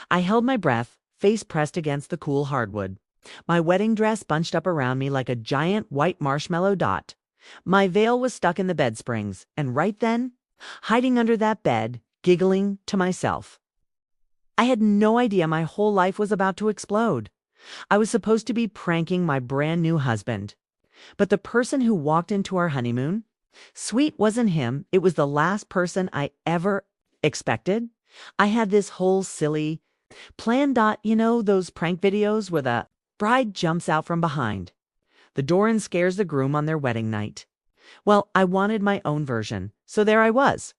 I held my breath, face pressed against the cool hardwood. My wedding dress bunched up around me like a giant white marshmallow dot. My veil was stuck in the bed springs, and right then, hiding under that bed, giggling to myself. I had no idea my whole life was about to explode. I was supposed to be pranking my brand new husband. But the person who walked into our honeymoon, sweet wasn't him, it was the last person I ever expected. I had this whole silly plan. Those prank videos where the bride jumps out from behind the door and scares the groom on their wedding night. Well, I wanted my own version, so there I was,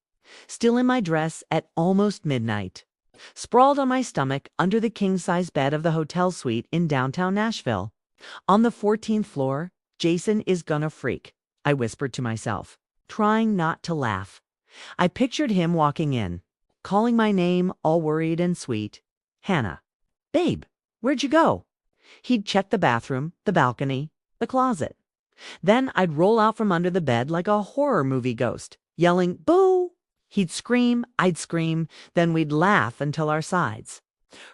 still in my dress at almost midnight, sprawled on my stomach under the king-size bed of the hotel suite in downtown Nashville. On the 14th floor, Jason is gonna freak, I whispered to myself, trying not to laugh. I pictured him walking in, calling my name all worried and sweet. Hannah. Babe, where'd you go? He'd check the bathroom, the balcony, the closet. Then I'd roll out from under the bed like a horror movie ghost, yelling, "Boo!" He'd scream, I'd scream, then we'd laugh until our sides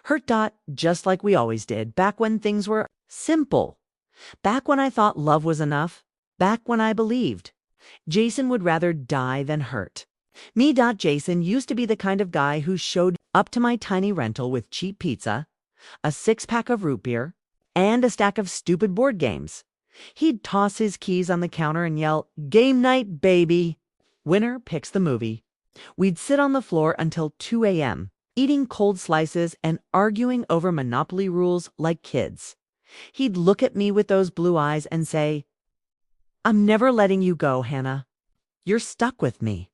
hurt. Just like we always did, back when things were simple. Back when I thought love was enough. Back when I believed Jason would rather die than hurt. Me. Jason used to be the kind of guy who showed up to my tiny rental with cheap pizza, a six-pack of root beer, and a stack of stupid board games. He'd toss his keys on the counter and yell, "Game night, baby!" Winner picks the movie. We'd sit on the floor until 2 a.m., eating cold slices and arguing over Monopoly rules like kids. He'd look at me with those blue eyes and say, "I'm never letting you go, Hannah. You're stuck with me."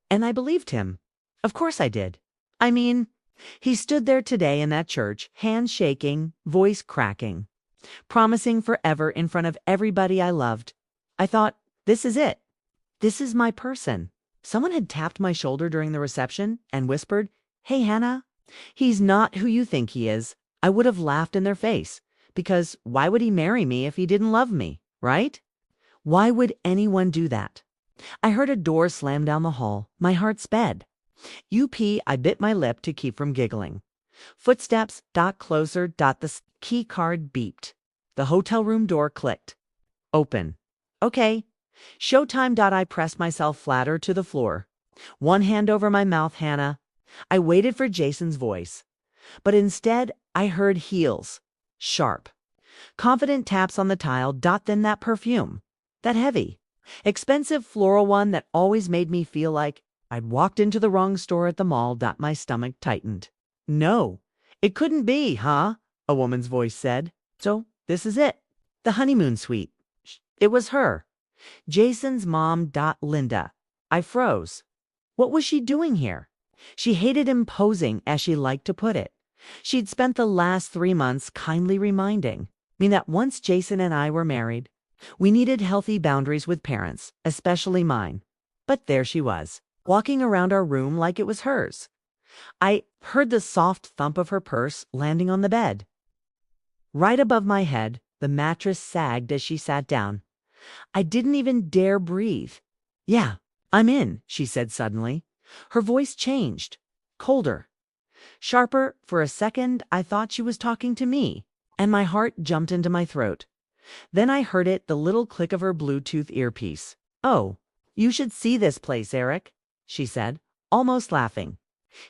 And I believed him. Of course I did. I mean, he stood there today in that church, hands shaking, voice cracking, promising forever in front of everybody I loved. I thought, this is it. This is my person. Someone had tapped my shoulder during the reception and whispered, "Hey, Hannah, he's not who you think he is." I would have laughed in their face, because why would he marry me if he didn't love me, right? Why would anyone do that? I heard a door slam down the hall. My heart sped. I bit my lip to keep from giggling. Footsteps closer. The key card beeped. The hotel room door clicked. Open. Okay. Showtime. I pressed myself flatter to the floor. One hand over my mouth, Hannah. I waited for Jason's voice. But instead, I heard heels. Sharp. Confident taps on the tile. Then that perfume. That heavy, expensive floral one that always made me feel like I'd walked into the wrong store at the mall. My stomach tightened. "No, it couldn't be, huh?" a woman's voice said. "So this is it. The honeymoon suite." It was her. Jason's mom. Linda. I froze. What was she doing here? She hated imposing, as she liked to put it. She'd spent the last 3 months kindly reminding me that once Jason and I were married, we needed healthy boundaries with parents, especially mine. But there she was, walking around our room like it was hers. I heard the soft thump of her purse landing on the bed. Right above my head, the mattress sagged as she sat down. I didn't even dare breathe. "Yeah, I'm in," she said suddenly. Her voice changed, colder, sharper. For a second, I thought she was talking to me, and my heart jumped into my throat. Then I heard the little click of her Bluetooth earpiece. "Oh, you should see this place, Eric," she said, almost laughing.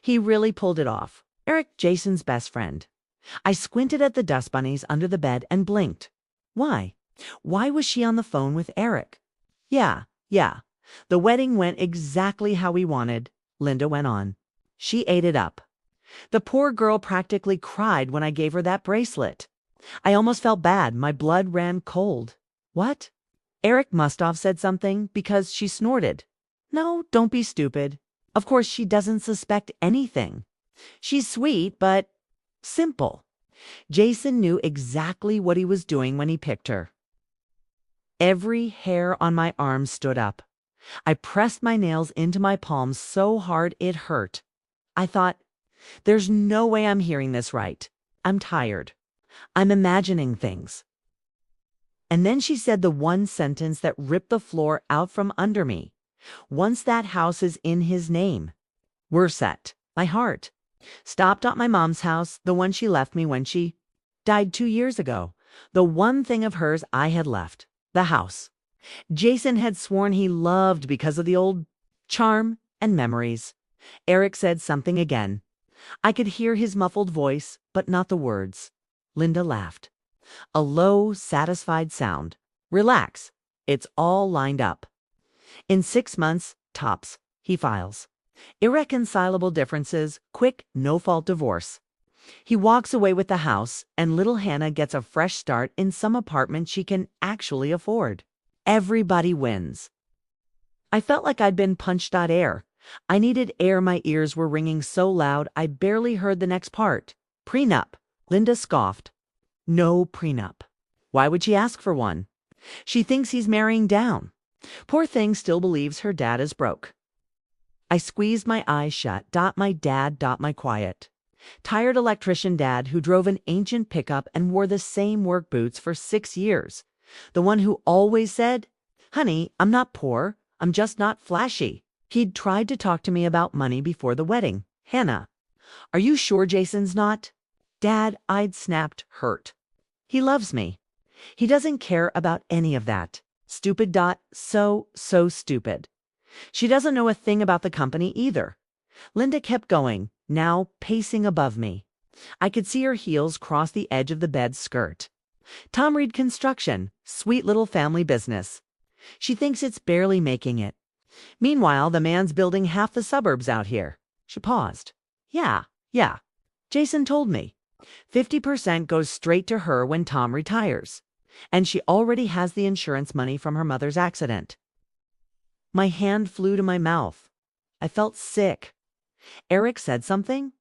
He really pulled it off. Eric, Jason's best friend. I squinted at the dust bunnies under the bed and blinked. Why? Why was she on the phone with Eric? Yeah. The wedding went exactly how we wanted," Linda went on. She ate it up. "The poor girl practically cried when I gave her that bracelet. I almost felt bad. My blood ran cold." "What?" "Eric must have said something because she snorted." "No, don't be stupid. Of course she doesn't suspect anything. She's sweet, but simple. Jason knew exactly what he was doing when he picked her." Every hair on my arm stood up. I pressed my nails into my palms so hard it hurt. I thought, there's no way I'm hearing this right. I'm tired. I'm imagining things. And then she said the one sentence that ripped the floor out from under me. "Once that house is in his name, we're set." My heart Stopped at my mom's house, the one she left me when she died 2 years ago. The one thing of hers I had left. The house. Jason had sworn he loved because of the old charm and memories. Eric said something again. I could hear his muffled voice, but not the words. Linda laughed. A low, satisfied sound. Relax. It's all lined up. In 6 months, tops, he files. Irreconcilable differences, quick, no-fault divorce. He walks away with the house, and little Hannah gets a fresh start in some apartment she can actually afford. Everybody wins. I felt like I'd been punched out air. I needed air. My ears were ringing so loud I barely heard the next part. Prenup. Linda scoffed. No prenup. Why would she ask for one? She thinks he's marrying down. Poor thing still believes her dad is broke. I squeezed my eyes shut. My dad. My quiet. Tired electrician dad who drove an ancient pickup and wore the same work boots for 6 years. The one who always said, "Honey, I'm not poor. I'm just not flashy." He'd tried to talk to me about money before the wedding. Hannah, are you sure Jason's not? Dad, I'd snapped, hurt. He loves me. He doesn't care about any of that. Stupid. So stupid. She doesn't know a thing about the company either. Linda kept going, now pacing above me. I could see her heels cross the edge of the bed's skirt. Tom Reed Construction, sweet little family business. She thinks it's barely making it. Meanwhile, the man's building half the suburbs out here. She paused. Yeah. Jason told me. 50% goes straight to her when Tom retires. And she already has the insurance money from her mother's accident. My hand flew to my mouth. I felt sick. Eric said something,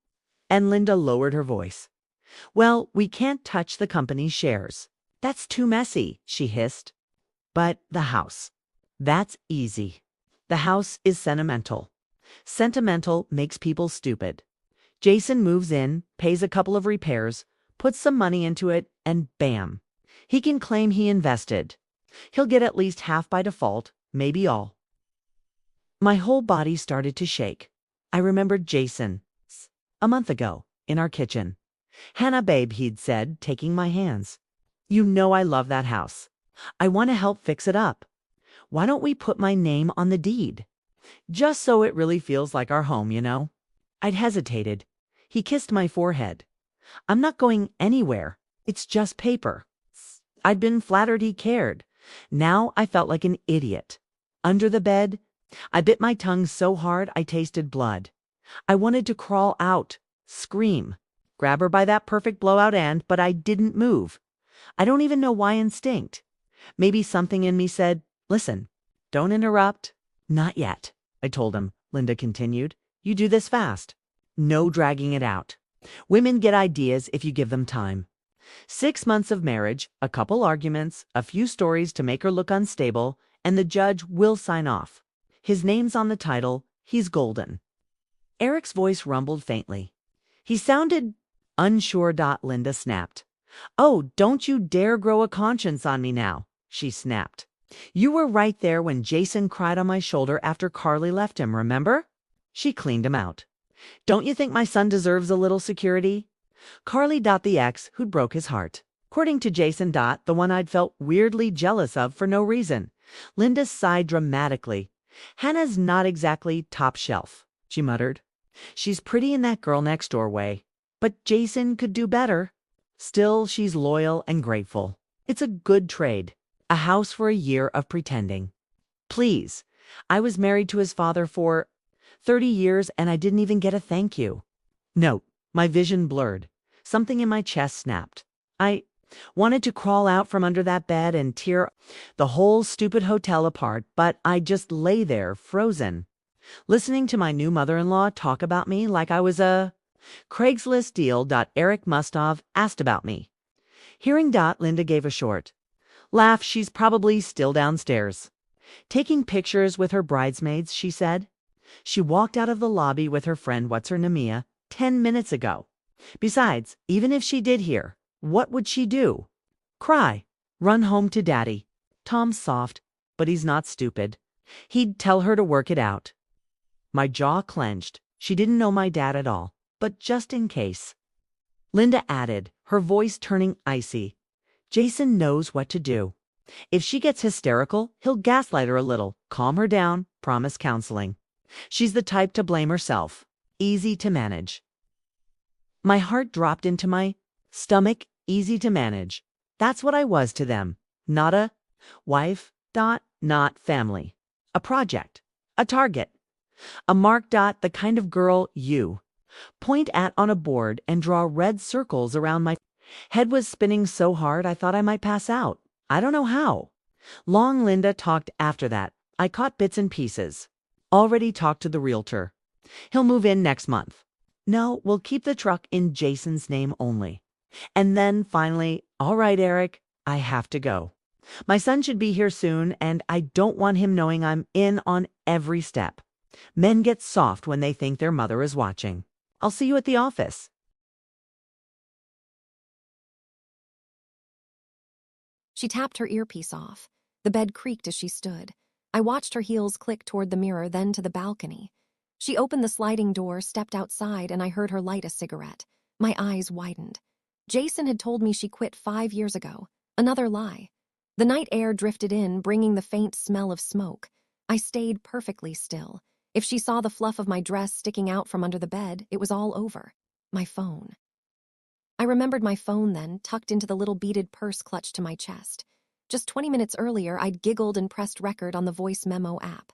and Linda lowered her voice. Well, we can't touch the company's shares. That's too messy, she hissed. But the house. That's easy. The house is sentimental. Sentimental makes people stupid. Jason moves in, pays a couple of repairs, puts some money into it, and bam. He can claim he invested. He'll get at least half by default, maybe all. My whole body started to shake. I remembered Jason. A month ago, in our kitchen. Hannah, babe, he'd said, taking my hands. You know I love that house. I want to help fix it up. Why don't we put my name on the deed? Just so it really feels like our home, you know? I'd hesitated. He kissed my forehead. I'm not going anywhere. It's just paper. I'd been flattered he cared. Now I felt like an idiot. Under the bed, I bit my tongue so hard I tasted blood. I wanted to crawl out, scream, grab her by that perfect blowout end, but I didn't move. I don't even know why instinct. Maybe something in me said, listen, don't interrupt. Not yet, I told him, Linda continued. You do this fast. No dragging it out. Women get ideas if you give them time. 6 months of marriage, a couple arguments, a few stories to make her look unstable, and the judge will sign off. His name's on the title. He's golden. Eric's voice rumbled faintly. He sounded unsure. Linda snapped. Oh, don't you dare grow a conscience on me now, she snapped. You were right there when Jason cried on my shoulder after Carly left him, remember? She cleaned him out. Don't you think my son deserves a little security? Carly. The ex who'd broke his heart. According to Jason. The one I'd felt weirdly jealous of for no reason. Linda sighed dramatically. Hannah's not exactly top shelf, she muttered. She's pretty in that girl next door way. But Jason could do better. Still, she's loyal and grateful. It's a good trade. A house for a year of pretending. Please. I was married to his father for 30 years and I didn't even get a thank you. Note, my vision blurred. Something in my chest snapped. I wanted to crawl out from under that bed and tear the whole stupid hotel apart, but I just lay there, frozen, listening to my new mother-in-law talk about me like I was a Craigslist deal. Eric must have asked about me. Hearing. Linda gave a short laugh. She's probably still downstairs, taking pictures with her bridesmaids, she said. She walked out of the lobby with her friend, Namia, 10 minutes ago. Besides, even if she did hear, what would she do? Cry. Run home to Daddy. Tom's soft, but he's not stupid. He'd tell her to work it out. My jaw clenched. She didn't know my dad at all. but just in case. Linda added, her voice turning icy. Jason knows what to do. If she gets hysterical, he'll gaslight her a little, calm her down, promise counseling. She's the type to blame herself. Easy to manage. My heart dropped into my stomach, easy to manage. That's what I was to them. Not a wife, not family. A project. A target. A mark, the kind of girl you point at on a board and draw red circles around my head was spinning so hard I thought I might pass out. I don't know how. Long Linda talked after that. I caught bits and pieces. Already talked to the realtor. He'll move in next month. No, we'll keep the truck in Jason's name only. And then finally, all right, Eric, I have to go. My son should be here soon, and I don't want him knowing I'm in on every step. Men get soft when they think their mother is watching. I'll see you at the office. She tapped her earpiece off. The bed creaked as she stood. I watched her heels click toward the mirror, then to the balcony. She opened the sliding door, stepped outside, and I heard her light a cigarette. My eyes widened. Jason had told me she quit 5 years ago. Another lie. The night air drifted in, bringing the faint smell of smoke. I stayed perfectly still. If she saw the fluff of my dress sticking out from under the bed, it was all over. My phone. I remembered my phone then, tucked into the little beaded purse clutched to my chest. Just 20 minutes earlier, I'd giggled and pressed record on the voice memo app.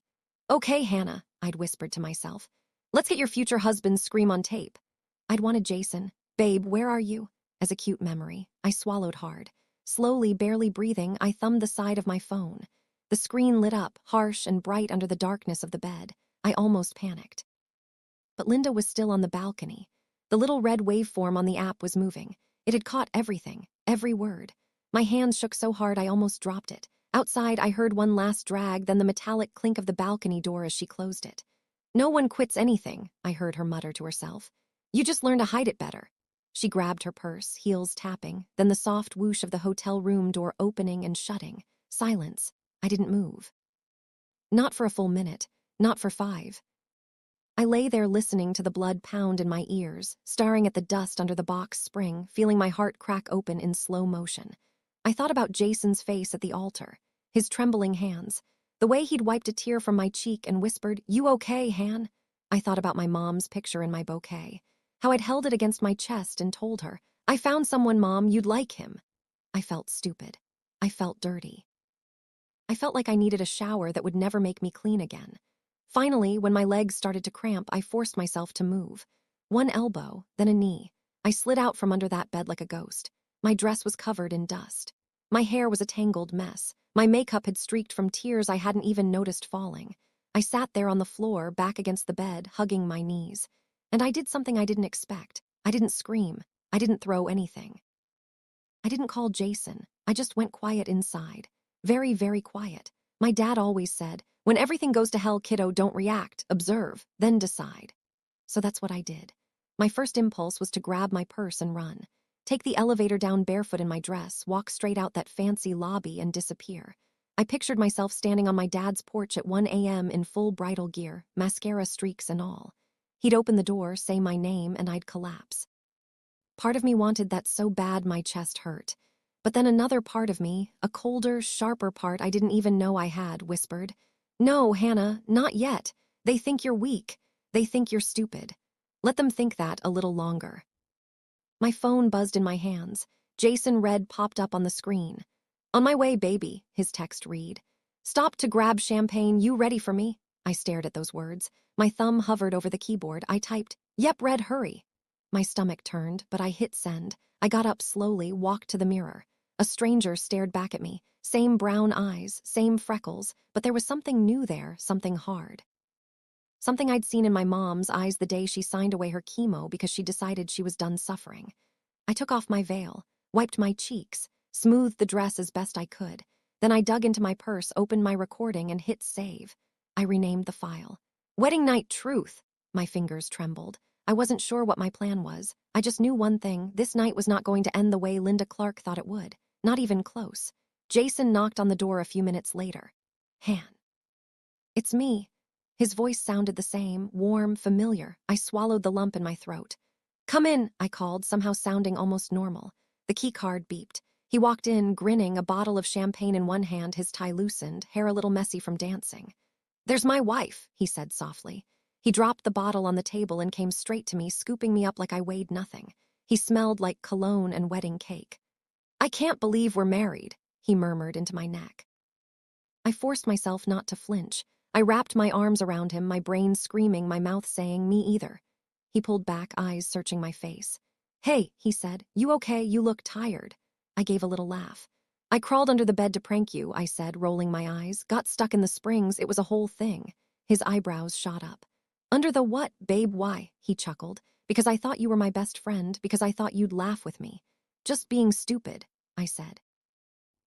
Okay, Hannah, I'd whispered to myself. Let's get your future husband's scream on tape. I'd wanted Jason. Babe, where are you? As a cute memory, I swallowed hard. Slowly, barely breathing, I thumbed the side of my phone. The screen lit up, harsh and bright under the darkness of the bed. I almost panicked. But Linda was still on the balcony. The little red waveform on the app was moving. It had caught everything, every word. My hands shook so hard I almost dropped it. Outside, I heard one last drag, then the metallic clink of the balcony door as she closed it. No one quits anything, I heard her mutter to herself. You just learn to hide it better. She grabbed her purse, heels tapping, then the soft whoosh of the hotel room door opening and shutting. Silence. I didn't move. Not for a full minute, not for 5. I lay there listening to the blood pound in my ears, staring at the dust under the box spring, feeling my heart crack open in slow motion. I thought about Jason's face at the altar, his trembling hands, the way he'd wiped a tear from my cheek and whispered, "You okay, Han?" I thought about my mom's picture in my bouquet, how I'd held it against my chest and told her, "I found someone, Mom, you'd like him." I felt stupid. I felt dirty. I felt like I needed a shower that would never make me clean again. Finally, when my legs started to cramp, I forced myself to move. One elbow, then a knee. I slid out from under that bed like a ghost. My dress was covered in dust. My hair was a tangled mess. My makeup had streaked from tears I hadn't even noticed falling. I sat there on the floor, back against the bed, hugging my knees. And I did something I didn't expect. I didn't scream. I didn't throw anything. I didn't call Jason. I just went quiet inside. Very, very quiet. My dad always said, when everything goes to hell, kiddo, don't react, observe, then decide. So that's what I did. My first impulse was to grab my purse and run. Take the elevator down barefoot in my dress, walk straight out that fancy lobby and disappear. I pictured myself standing on my dad's porch at 1 a.m. in full bridal gear, mascara streaks and all. He'd open the door, say my name, and I'd collapse. Part of me wanted that so bad my chest hurt. But then another part of me, a colder, sharper part I didn't even know I had, whispered, "No, Hannah, not yet. They think you're weak. They think you're stupid. Let them think that a little longer." My phone buzzed in my hands. Jason Red popped up on the screen. "On my way, baby," his text read. "Stop to grab champagne. You ready for me?" I stared at those words. My thumb hovered over the keyboard. I typed, "Yep, Red, hurry." My stomach turned, but I hit send. I got up slowly, walked to the mirror. A stranger stared back at me. Same brown eyes, same freckles, but there was something new there, something hard. Something I'd seen in my mom's eyes the day she signed away her chemo because she decided she was done suffering. I took off my veil, wiped my cheeks, smoothed the dress as best I could. Then I dug into my purse, opened my recording, and hit save. I renamed the file. Wedding Night Truth. My fingers trembled. I wasn't sure what my plan was. I just knew one thing. This night was not going to end the way Linda Clark thought it would. Not even close. Jason knocked on the door a few minutes later. Han. "It's me." His voice sounded the same, warm, familiar. I swallowed the lump in my throat. "Come in," I called, somehow sounding almost normal. The key card beeped. He walked in, grinning, a bottle of champagne in one hand, his tie loosened, hair a little messy from dancing. "There's my wife," he said softly. He dropped the bottle on the table and came straight to me, scooping me up like I weighed nothing. He smelled like cologne and wedding cake. "I can't believe we're married," he murmured into my neck. I forced myself not to flinch. I wrapped my arms around him, my brain screaming, my mouth saying, "Me either." He pulled back, eyes searching my face. "Hey," he said, "you okay? You look tired." I gave a little laugh. "I crawled under the bed to prank you," I said, rolling my eyes. "Got stuck in the springs. It was a whole thing." His eyebrows shot up. "Under the what, babe? Why?" He chuckled. "Because I thought you were my best friend, because I thought you'd laugh with me." "Just being stupid," I said.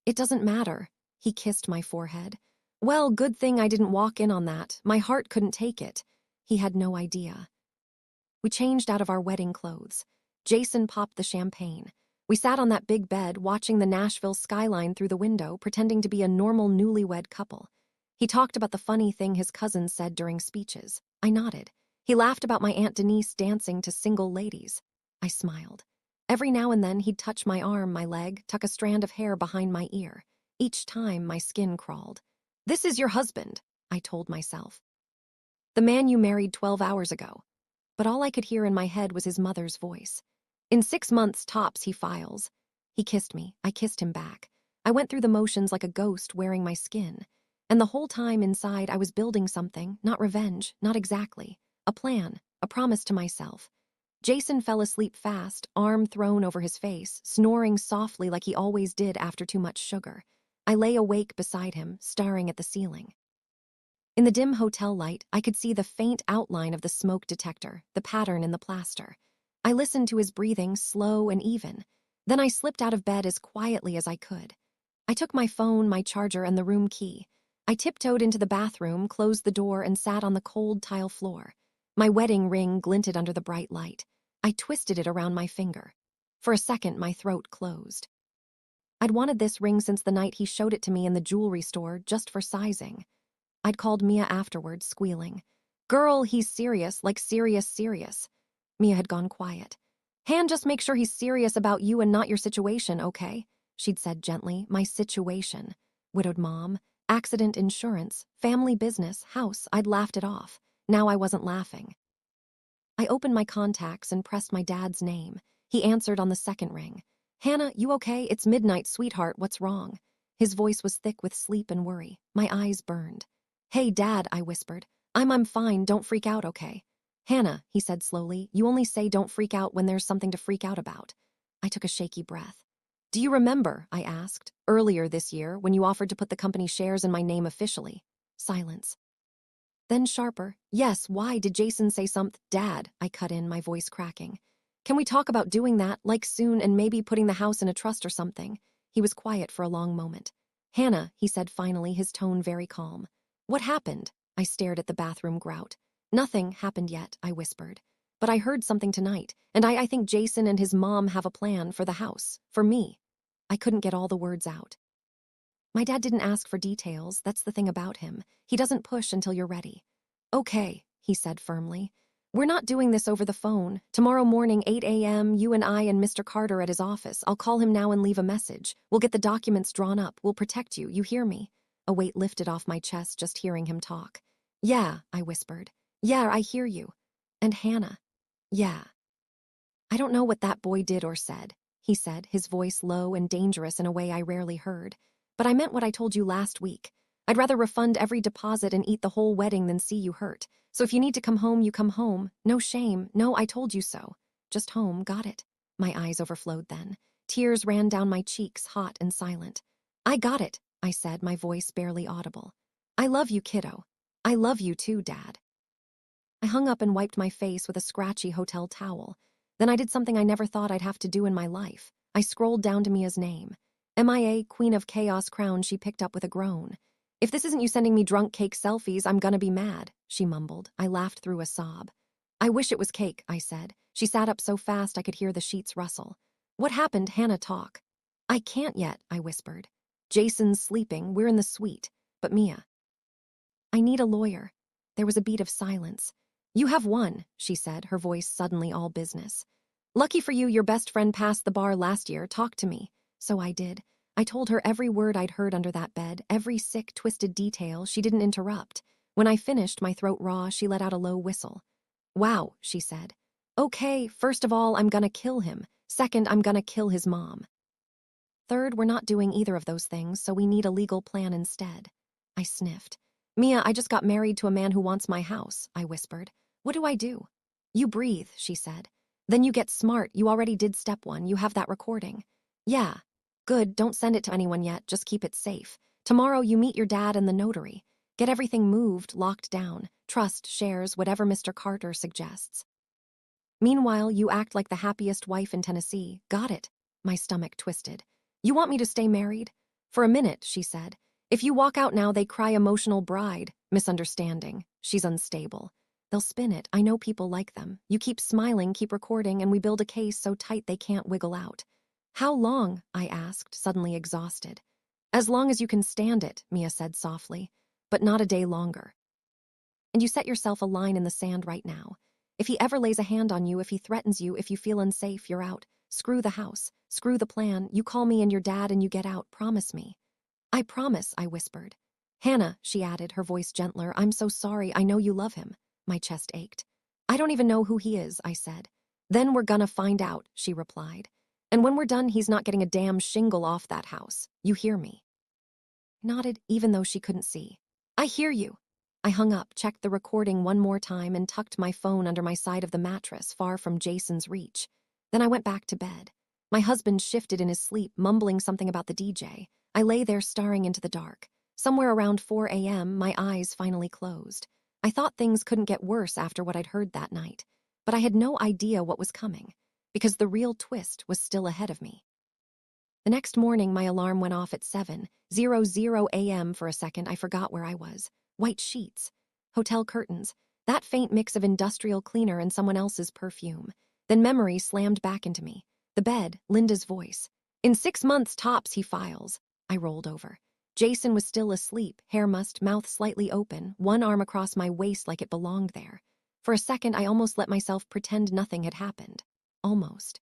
"It doesn't matter." He kissed my forehead. "Well, good thing I didn't walk in on that. My heart couldn't take it." He had no idea. We changed out of our wedding clothes. Jason popped the champagne. We sat on that big bed, watching the Nashville skyline through the window, pretending to be a normal newlywed couple. He talked about the funny thing his cousins said during speeches. I nodded. He laughed about my Aunt Denise dancing to single ladies. I smiled. Every now and then he'd touch my arm, my leg, tuck a strand of hair behind my ear. Each time my skin crawled. "This is your husband," I told myself. "The man you married 12 hours ago." But all I could hear in my head was his mother's voice. "In 6 months tops, he files." He kissed me. I kissed him back. I went through the motions like a ghost wearing my skin. And the whole time inside I was building something, not revenge, not exactly. A plan, a promise to myself. Jason fell asleep fast, arm thrown over his face, snoring softly like he always did after too much sugar. I lay awake beside him, staring at the ceiling. In the dim hotel light, I could see the faint outline of the smoke detector, the pattern in the plaster. I listened to his breathing, slow and even. Then I slipped out of bed as quietly as I could. I took my phone, my charger, and the room key. I tiptoed into the bathroom, closed the door, and sat on the cold tile floor. My wedding ring glinted under the bright light. I twisted it around my finger. For a second, my throat closed. I'd wanted this ring since the night he showed it to me in the jewelry store, just for sizing. I'd called Mia afterwards, squealing. "Girl, he's serious, like serious, serious." Mia had gone quiet. "Han, just make sure he's serious about you and not your situation, okay?" She'd said gently. My situation. Widowed mom, accident insurance, family business, house. I'd laughed it off. Now I wasn't laughing. I opened my contacts and pressed my dad's name. He answered on the second ring. "Hannah, you okay? It's midnight, sweetheart. What's wrong?" His voice was thick with sleep and worry. My eyes burned. "Hey, Dad," I whispered. I'm fine. Don't freak out, okay?" "Hannah," he said slowly, "you only say don't freak out when there's something to freak out about." I took a shaky breath. "Do you remember," I asked, "earlier this year when you offered to put the company shares in my name officially?" Silence. Then sharper, "Yes, why did Jason say something?" "Dad," I cut in, my voice cracking. "Can we talk about doing that, like soon, and maybe putting the house in a trust or something?" He was quiet for a long moment. "Hannah," he said finally, his tone very calm. "What happened?" I stared at the bathroom grout. "Nothing happened yet," I whispered. "But I heard something tonight, and I think Jason and his mom have a plan for the house, for me." I couldn't get all the words out. My dad didn't ask for details, that's the thing about him. He doesn't push until you're ready. "Okay," he said firmly. "We're not doing this over the phone. Tomorrow morning, 8 a.m., you and I and Mr. Carter at his office. I'll call him now and leave a message. We'll get the documents drawn up. We'll protect you. You hear me?" A weight lifted off my chest just hearing him talk. "Yeah," I whispered. "Yeah, I hear you." "And Hannah." "Yeah." "I don't know what that boy did or said," he said, his voice low and dangerous in a way I rarely heard. "But I meant what I told you last week. I'd rather refund every deposit and eat the whole wedding than see you hurt. So if you need to come home, you come home. No shame. No, I told you so. Just home, got it?" My eyes overflowed then. Tears ran down my cheeks, hot and silent. "I got it," I said, my voice barely audible. "I love you, kiddo. I love you too, Dad." I hung up and wiped my face with a scratchy hotel towel. Then I did something I never thought I'd have to do in my life. I scrolled down to Mia's name. MIA, Queen of Chaos crown she picked up with a groan. "If this isn't you sending me drunk cake selfies, I'm gonna be mad," she mumbled. I laughed through a sob. "I wish it was cake," I said. She sat up so fast I could hear the sheets rustle. "What happened, Hannah? Talk." "I can't yet," I whispered. "Jason's sleeping, we're in the suite. But Mia." "I need a lawyer." There was a beat of silence. "You have one," she said, her voice suddenly all business. Lucky for you, your best friend passed the bar last year. Talk to me. So I did. I told her every word I'd heard under that bed, every sick, twisted detail. She didn't interrupt. When I finished, my throat raw, she let out a low whistle. Wow, she said. Okay, first of all, I'm gonna kill him. Second, I'm gonna kill his mom. Third, we're not doing either of those things, so we need a legal plan instead. I sniffed. Mia, I just got married to a man who wants my house, I whispered. What do I do? You breathe, she said. Then you get smart. You already did step one. You have that recording. Yeah. Good, don't send it to anyone yet. Just keep it safe. Tomorrow you meet your dad and the notary. Get everything moved, locked down. Trust, shares, whatever Mr. Carter suggests. Meanwhile, you act like the happiest wife in Tennessee. Got it. My stomach twisted. You want me to stay married? For a minute, she said. If you walk out now, they cry emotional bride. Misunderstanding. She's unstable. They'll spin it. I know people like them. You keep smiling, keep recording, and we build a case so tight they can't wiggle out. How long? I asked, suddenly exhausted. As long as you can stand it, Mia said softly, but not a day longer. And you set yourself a line in the sand right now. If he ever lays a hand on you, if he threatens you, if you feel unsafe, you're out. Screw the house. Screw the plan. You call me and your dad and you get out. Promise me. I promise, I whispered. Hannah, she added, her voice gentler, I'm so sorry. I know you love him. My chest ached. I don't even know who he is, I said. Then we're gonna find out, she replied. And when we're done, he's not getting a damn shingle off that house. You hear me? I nodded, even though she couldn't see. I hear you. I hung up, checked the recording one more time, and tucked my phone under my side of the mattress, far from Jason's reach. Then I went back to bed. My husband shifted in his sleep, mumbling something about the DJ. I lay there staring into the dark. Somewhere around 4 a.m., my eyes finally closed. I thought things couldn't get worse after what I'd heard that night, but I had no idea what was coming, because the real twist was still ahead of me. The next morning, my alarm went off at 7:00 a.m. For a second, I forgot where I was. White sheets, hotel curtains, that faint mix of industrial cleaner and someone else's perfume. Then memory slammed back into me. The bed, Linda's voice. In 6 months tops, he files. I rolled over. Jason was still asleep, hair mussed, mouth slightly open, one arm across my waist like it belonged there. For a second, I almost let myself pretend nothing had happened. Almost.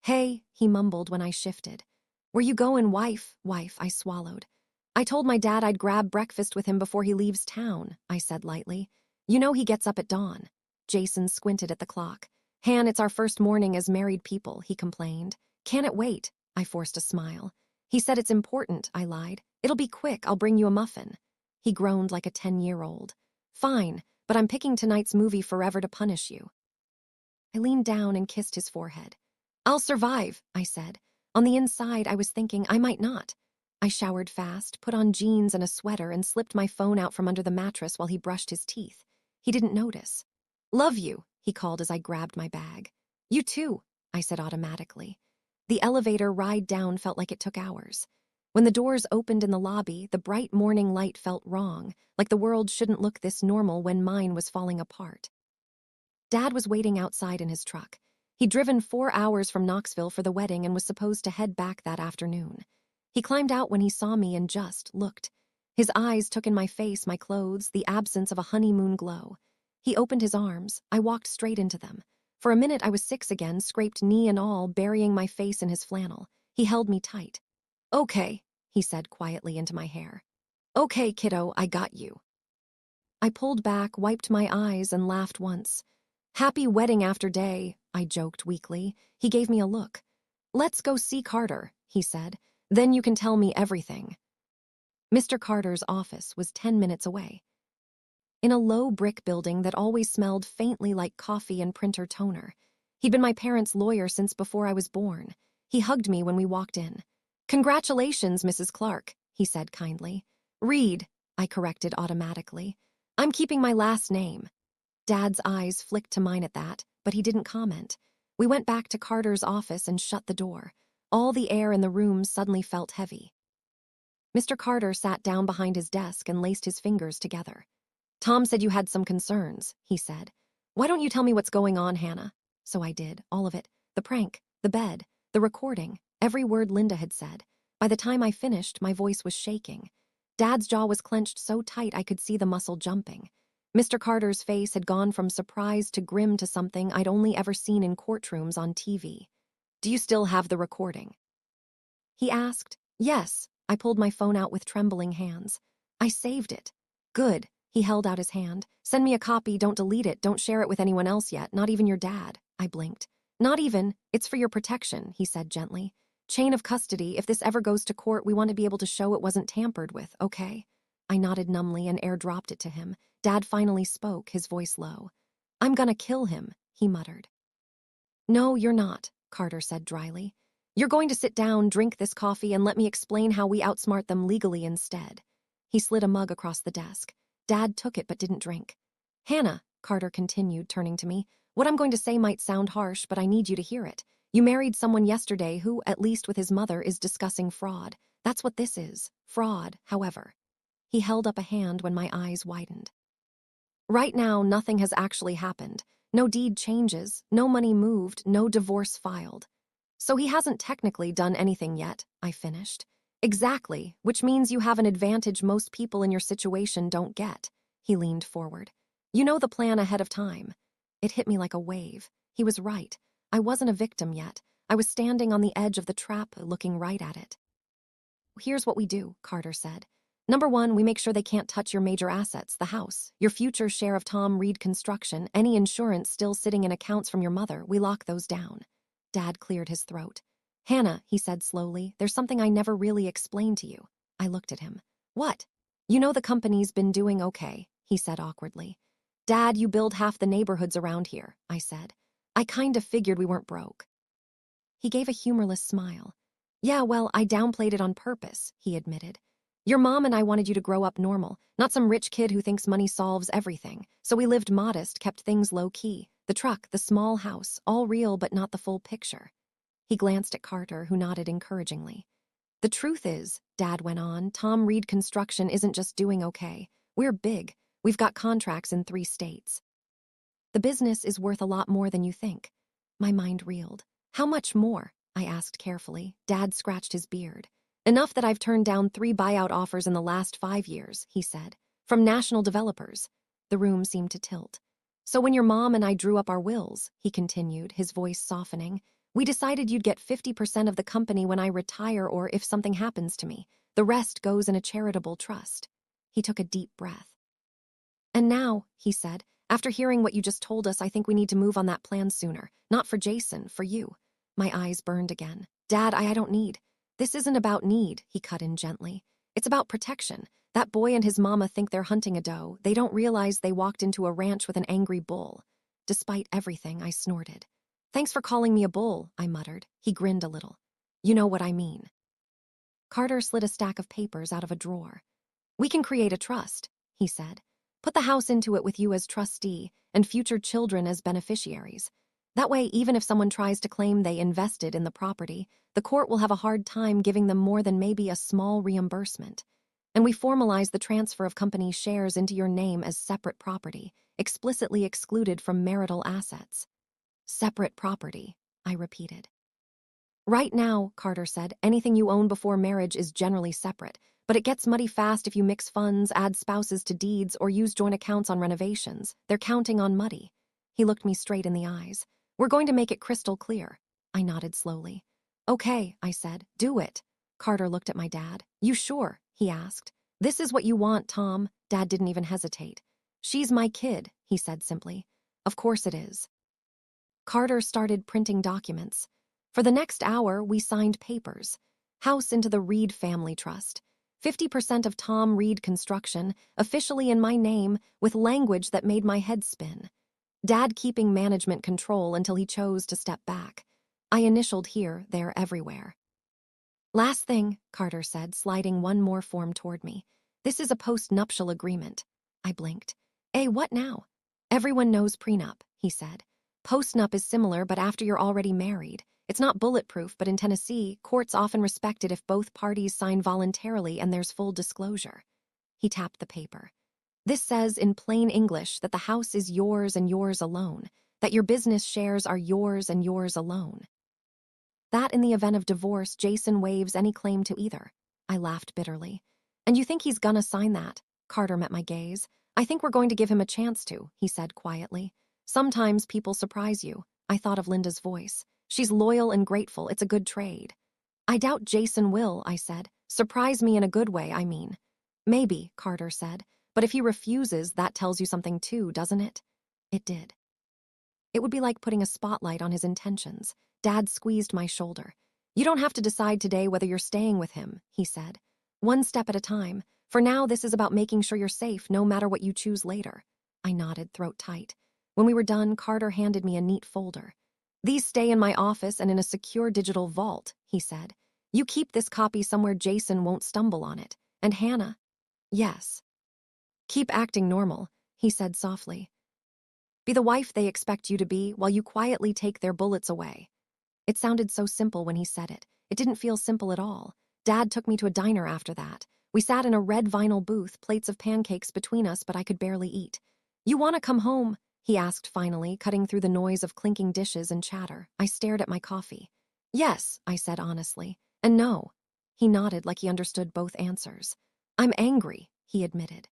Hey, he mumbled when I shifted. Where you going, wife? Wife, I swallowed. I told my dad I'd grab breakfast with him before he leaves town, I said lightly. You know he gets up at dawn. Jason squinted at the clock. Han, it's our first morning as married people, he complained. Can it wait? I forced a smile. He said it's important, I lied. It'll be quick, I'll bring you a muffin. He groaned like a 10-year-old. Fine, but I'm picking tonight's movie Forever to punish you. I leaned down and kissed his forehead. I'll survive, I said. On the inside, I was thinking I might not. I showered fast, put on jeans and a sweater, and slipped my phone out from under the mattress while he brushed his teeth. He didn't notice. Love you, he called as I grabbed my bag. You too, I said automatically. The elevator ride down felt like it took hours. When the doors opened in the lobby, the bright morning light felt wrong, like the world shouldn't look this normal when mine was falling apart. Dad was waiting outside in his truck. He'd driven 4 hours from Knoxville for the wedding and was supposed to head back that afternoon. He climbed out when he saw me and just looked. His eyes took in my face, my clothes, the absence of a honeymoon glow. He opened his arms. I walked straight into them. For a minute, I was 6 again, scraped knee and all, burying my face in his flannel. He held me tight. Okay, he said quietly into my hair. Okay, kiddo, I got you. I pulled back, wiped my eyes, and laughed once. Happy wedding after day, I joked weakly. He gave me a look. Let's go see Carter, he said. Then you can tell me everything. Mr. Carter's office was 10 minutes away. In a low brick building that always smelled faintly like coffee and printer toner. He'd been my parents' lawyer since before I was born. He hugged me when we walked in. Congratulations, Mrs. Clark, he said kindly. Reed, I corrected automatically. I'm keeping my last name. Dad's eyes flicked to mine at that, but he didn't comment. We went back to Carter's office and shut the door. All the air in the room suddenly felt heavy. Mr. Carter sat down behind his desk and laced his fingers together. Tom said you had some concerns, he said. Why don't you tell me what's going on, Hannah? So I did, all of it. The prank, the bed, the recording, every word Linda had said. By the time I finished, my voice was shaking. Dad's jaw was clenched so tight I could see the muscle jumping. Mr. Carter's face had gone from surprise to grim to something I'd only ever seen in courtrooms on TV. "Do you still have the recording?" he asked. "Yes." I pulled my phone out with trembling hands. "I saved it." "Good." He held out his hand. "Send me a copy, don't delete it, don't share it with anyone else yet, not even your dad." I blinked. "Not even. It's for your protection," he said gently. "Chain of custody, if this ever goes to court, we want to be able to show it wasn't tampered with, okay?" I nodded numbly and airdropped it to him. Dad finally spoke, his voice low. "I'm gonna kill him," he muttered. "No, you're not," Carter said dryly. "You're going to sit down, drink this coffee, and let me explain how we outsmart them legally instead." He slid a mug across the desk. Dad took it but didn't drink. "Hannah," Carter continued, turning to me, "what I'm going to say might sound harsh, but I need you to hear it. You married someone yesterday who, at least with his mother, is discussing fraud. That's what this is. Fraud, however." He held up a hand when my eyes widened. "Right now, nothing has actually happened. No deed changes, no money moved, no divorce filed. So he hasn't technically done anything yet," I finished. "Exactly, which means you have an advantage most people in your situation don't get." He leaned forward. "You know the plan ahead of time." It hit me like a wave. He was right. I wasn't a victim yet. I was standing on the edge of the trap, looking right at it. "Here's what we do," Carter said. "Number one, we make sure they can't touch your major assets, the house, your future share of Tom Reed construction, any insurance still sitting in accounts from your mother, we lock those down." Dad cleared his throat. "Hannah," he said slowly, "there's something I never really explained to you." I looked at him. "What?" "You know the company's been doing okay," he said awkwardly. "Dad, you build half the neighborhoods around here," I said. "I kind of figured we weren't broke." He gave a humorless smile. "Yeah, well, I downplayed it on purpose," he admitted. "Your mom and I wanted you to grow up normal, not some rich kid who thinks money solves everything. So we lived modest, kept things low-key. The truck, the small house, all real but not the full picture." He glanced at Carter, who nodded encouragingly. "The truth is," Dad went on, "Tom Reed Construction isn't just doing okay. We're big. We've got contracts in 3 states. The business is worth a lot more than you think." My mind reeled. "How much more?" I asked carefully. Dad scratched his beard. "Enough that I've turned down 3 buyout offers in the last 5 years," he said. "From national developers." The room seemed to tilt. "So when your mom and I drew up our wills," he continued, his voice softening, "we decided you'd get 50% of the company when I retire or if something happens to me. The rest goes in a charitable trust." He took a deep breath. "And now," he said, "after hearing what you just told us, I think we need to move on that plan sooner. Not for Jason, for you." My eyes burned again. "Dad, I don't need." "This isn't about need," he cut in gently. "It's about protection. That boy and his mama think they're hunting a doe. They don't realize they walked into a ranch with an angry bull." Despite everything, I snorted. "Thanks for calling me a bull," I muttered. He grinned a little. "You know what I mean." Carter slid a stack of papers out of a drawer. "We can create a trust," he said. "Put the house into it with you as trustee and future children as beneficiaries. That way, even if someone tries to claim they invested in the property, the court will have a hard time giving them more than maybe a small reimbursement. And we formalize the transfer of company shares into your name as separate property, explicitly excluded from marital assets." "Separate property," I repeated. "Right now," Carter said, "anything you own before marriage is generally separate, but it gets muddy fast if you mix funds, add spouses to deeds, or use joint accounts on renovations. They're counting on muddy." He looked me straight in the eyes. "We're going to make it crystal clear." I nodded slowly. "Okay," I said, "do it." Carter looked at my dad. "You sure?" he asked. "This is what you want, Tom." Dad didn't even hesitate. "She's my kid," he said simply. "Of course it is." Carter started printing documents. For the next hour, we signed papers. House into the Reed Family Trust. 50% of Tom Reed Construction, officially in my name, with language that made my head spin. Dad keeping management control until he chose to step back. I initialed here, there, everywhere. "Last thing," Carter said, sliding one more form toward me. "This is a post-nuptial agreement." I blinked. What now?" "Everyone knows prenup," he said. "Postnup is similar, but after you're already married. It's not bulletproof, but in Tennessee, courts often respect it if both parties sign voluntarily and there's full disclosure." He tapped the paper. "This says in plain English that the house is yours and yours alone, that your business shares are yours and yours alone. That in the event of divorce, Jason waives any claim to either." I laughed bitterly. "And you think he's gonna sign that?" Carter met my gaze. I think we're going to give him a chance to, he said quietly. Sometimes people surprise you. I thought of Linda's voice. She's loyal and grateful. It's a good trade. I doubt Jason will, I said. Surprise me in a good way, I mean. Maybe, Carter said. But if he refuses, that tells you something too, doesn't it? It did. It would be like putting a spotlight on his intentions. Dad squeezed my shoulder. You don't have to decide today whether you're staying with him, he said. One step at a time. For now, this is about making sure you're safe no matter what you choose later. I nodded, throat tight. When we were done, Carter handed me a neat folder. These stay in my office and in a secure digital vault, he said. You keep this copy somewhere Jason won't stumble on it. And Hannah? Yes. Keep acting normal, he said softly. Be the wife they expect you to be while you quietly take their bullets away. It sounded so simple when he said it. It didn't feel simple at all. Dad took me to a diner after that. We sat in a red vinyl booth, plates of pancakes between us, but I could barely eat. You want to come home? He asked finally, cutting through the noise of clinking dishes and chatter. I stared at my coffee. Yes, I said honestly. And no. He nodded like he understood both answers. I'm angry, he admitted.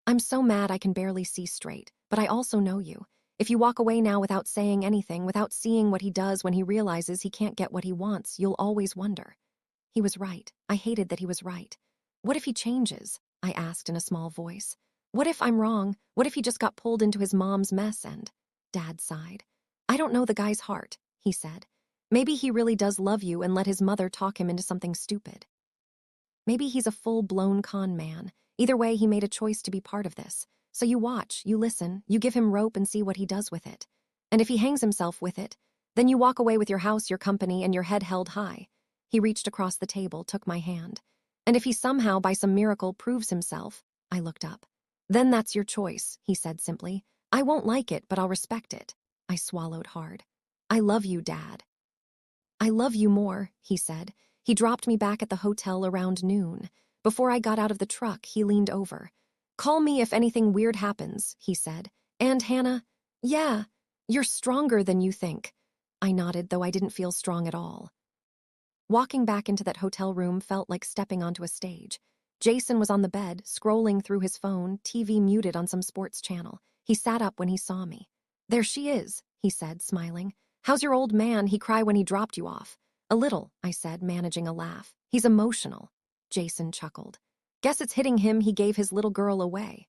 I'm so mad I can barely see straight, but I also know you. If you walk away now without saying anything, without seeing what he does when he realizes he can't get what he wants, you'll always wonder. He was right. I hated that he was right. What if he changes? I asked in a small voice. What if I'm wrong? What if he just got pulled into his mom's mess and... Dad sighed. I don't know the guy's heart, he said. Maybe he really does love you and let his mother talk him into something stupid. Maybe he's a full-blown con man. Either way, he made a choice to be part of this. So you watch, you listen, you give him rope and see what he does with it. And if he hangs himself with it, then you walk away with your house, your company, and your head held high. He reached across the table, took my hand. And if he somehow, by some miracle, proves himself, I looked up. Then that's your choice, he said simply. I won't like it, but I'll respect it. I swallowed hard. I love you, Dad. I love you more, he said. He dropped me back at the hotel around noon. Before I got out of the truck, he leaned over. Call me if anything weird happens, he said. And Hannah? Yeah, you're stronger than you think. I nodded, though I didn't feel strong at all. Walking back into that hotel room felt like stepping onto a stage. Jason was on the bed, scrolling through his phone, TV muted on some sports channel. He sat up when he saw me. There she is, he said, smiling. How's your old man? He cried when he dropped you off. A little, I said, managing a laugh. He's emotional. Jason chuckled. Guess it's hitting him he gave his little girl away.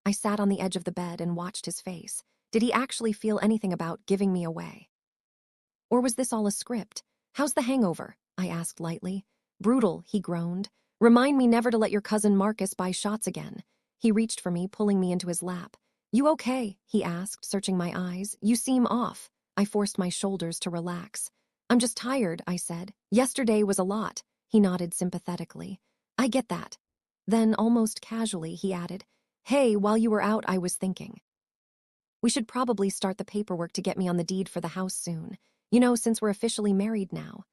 I sat on the edge of the bed and watched his face. Did he actually feel anything about giving me away? Or was this all a script? How's the hangover? I asked lightly. Brutal, he groaned. Remind me never to let your cousin Marcus buy shots again. He reached for me, pulling me into his lap. You okay? He asked, searching my eyes. You seem off. I forced my shoulders to relax. I'm just tired, I said. Yesterday was a lot. He nodded sympathetically. I get that. Then, almost casually, he added, Hey, while you were out, I was thinking. We should probably start the paperwork to get me on the deed for the house soon. You know, since we're officially married now.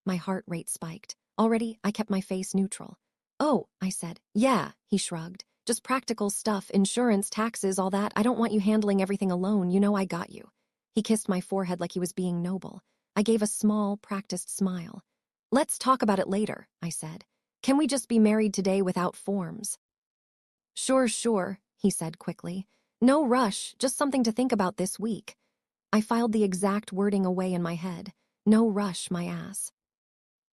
My heart rate spiked. Already, I kept my face neutral. Oh, I said. Yeah, he shrugged. Just practical stuff, insurance, taxes, all that. I don't want you handling everything alone. You know I got you. He kissed my forehead like he was being noble. I gave a small, practiced smile. Let's talk about it later, I said. Can we just be married today without forms? Sure, he said quickly. No rush, just something to think about this week. I filed the exact wording away in my head. No rush, my ass.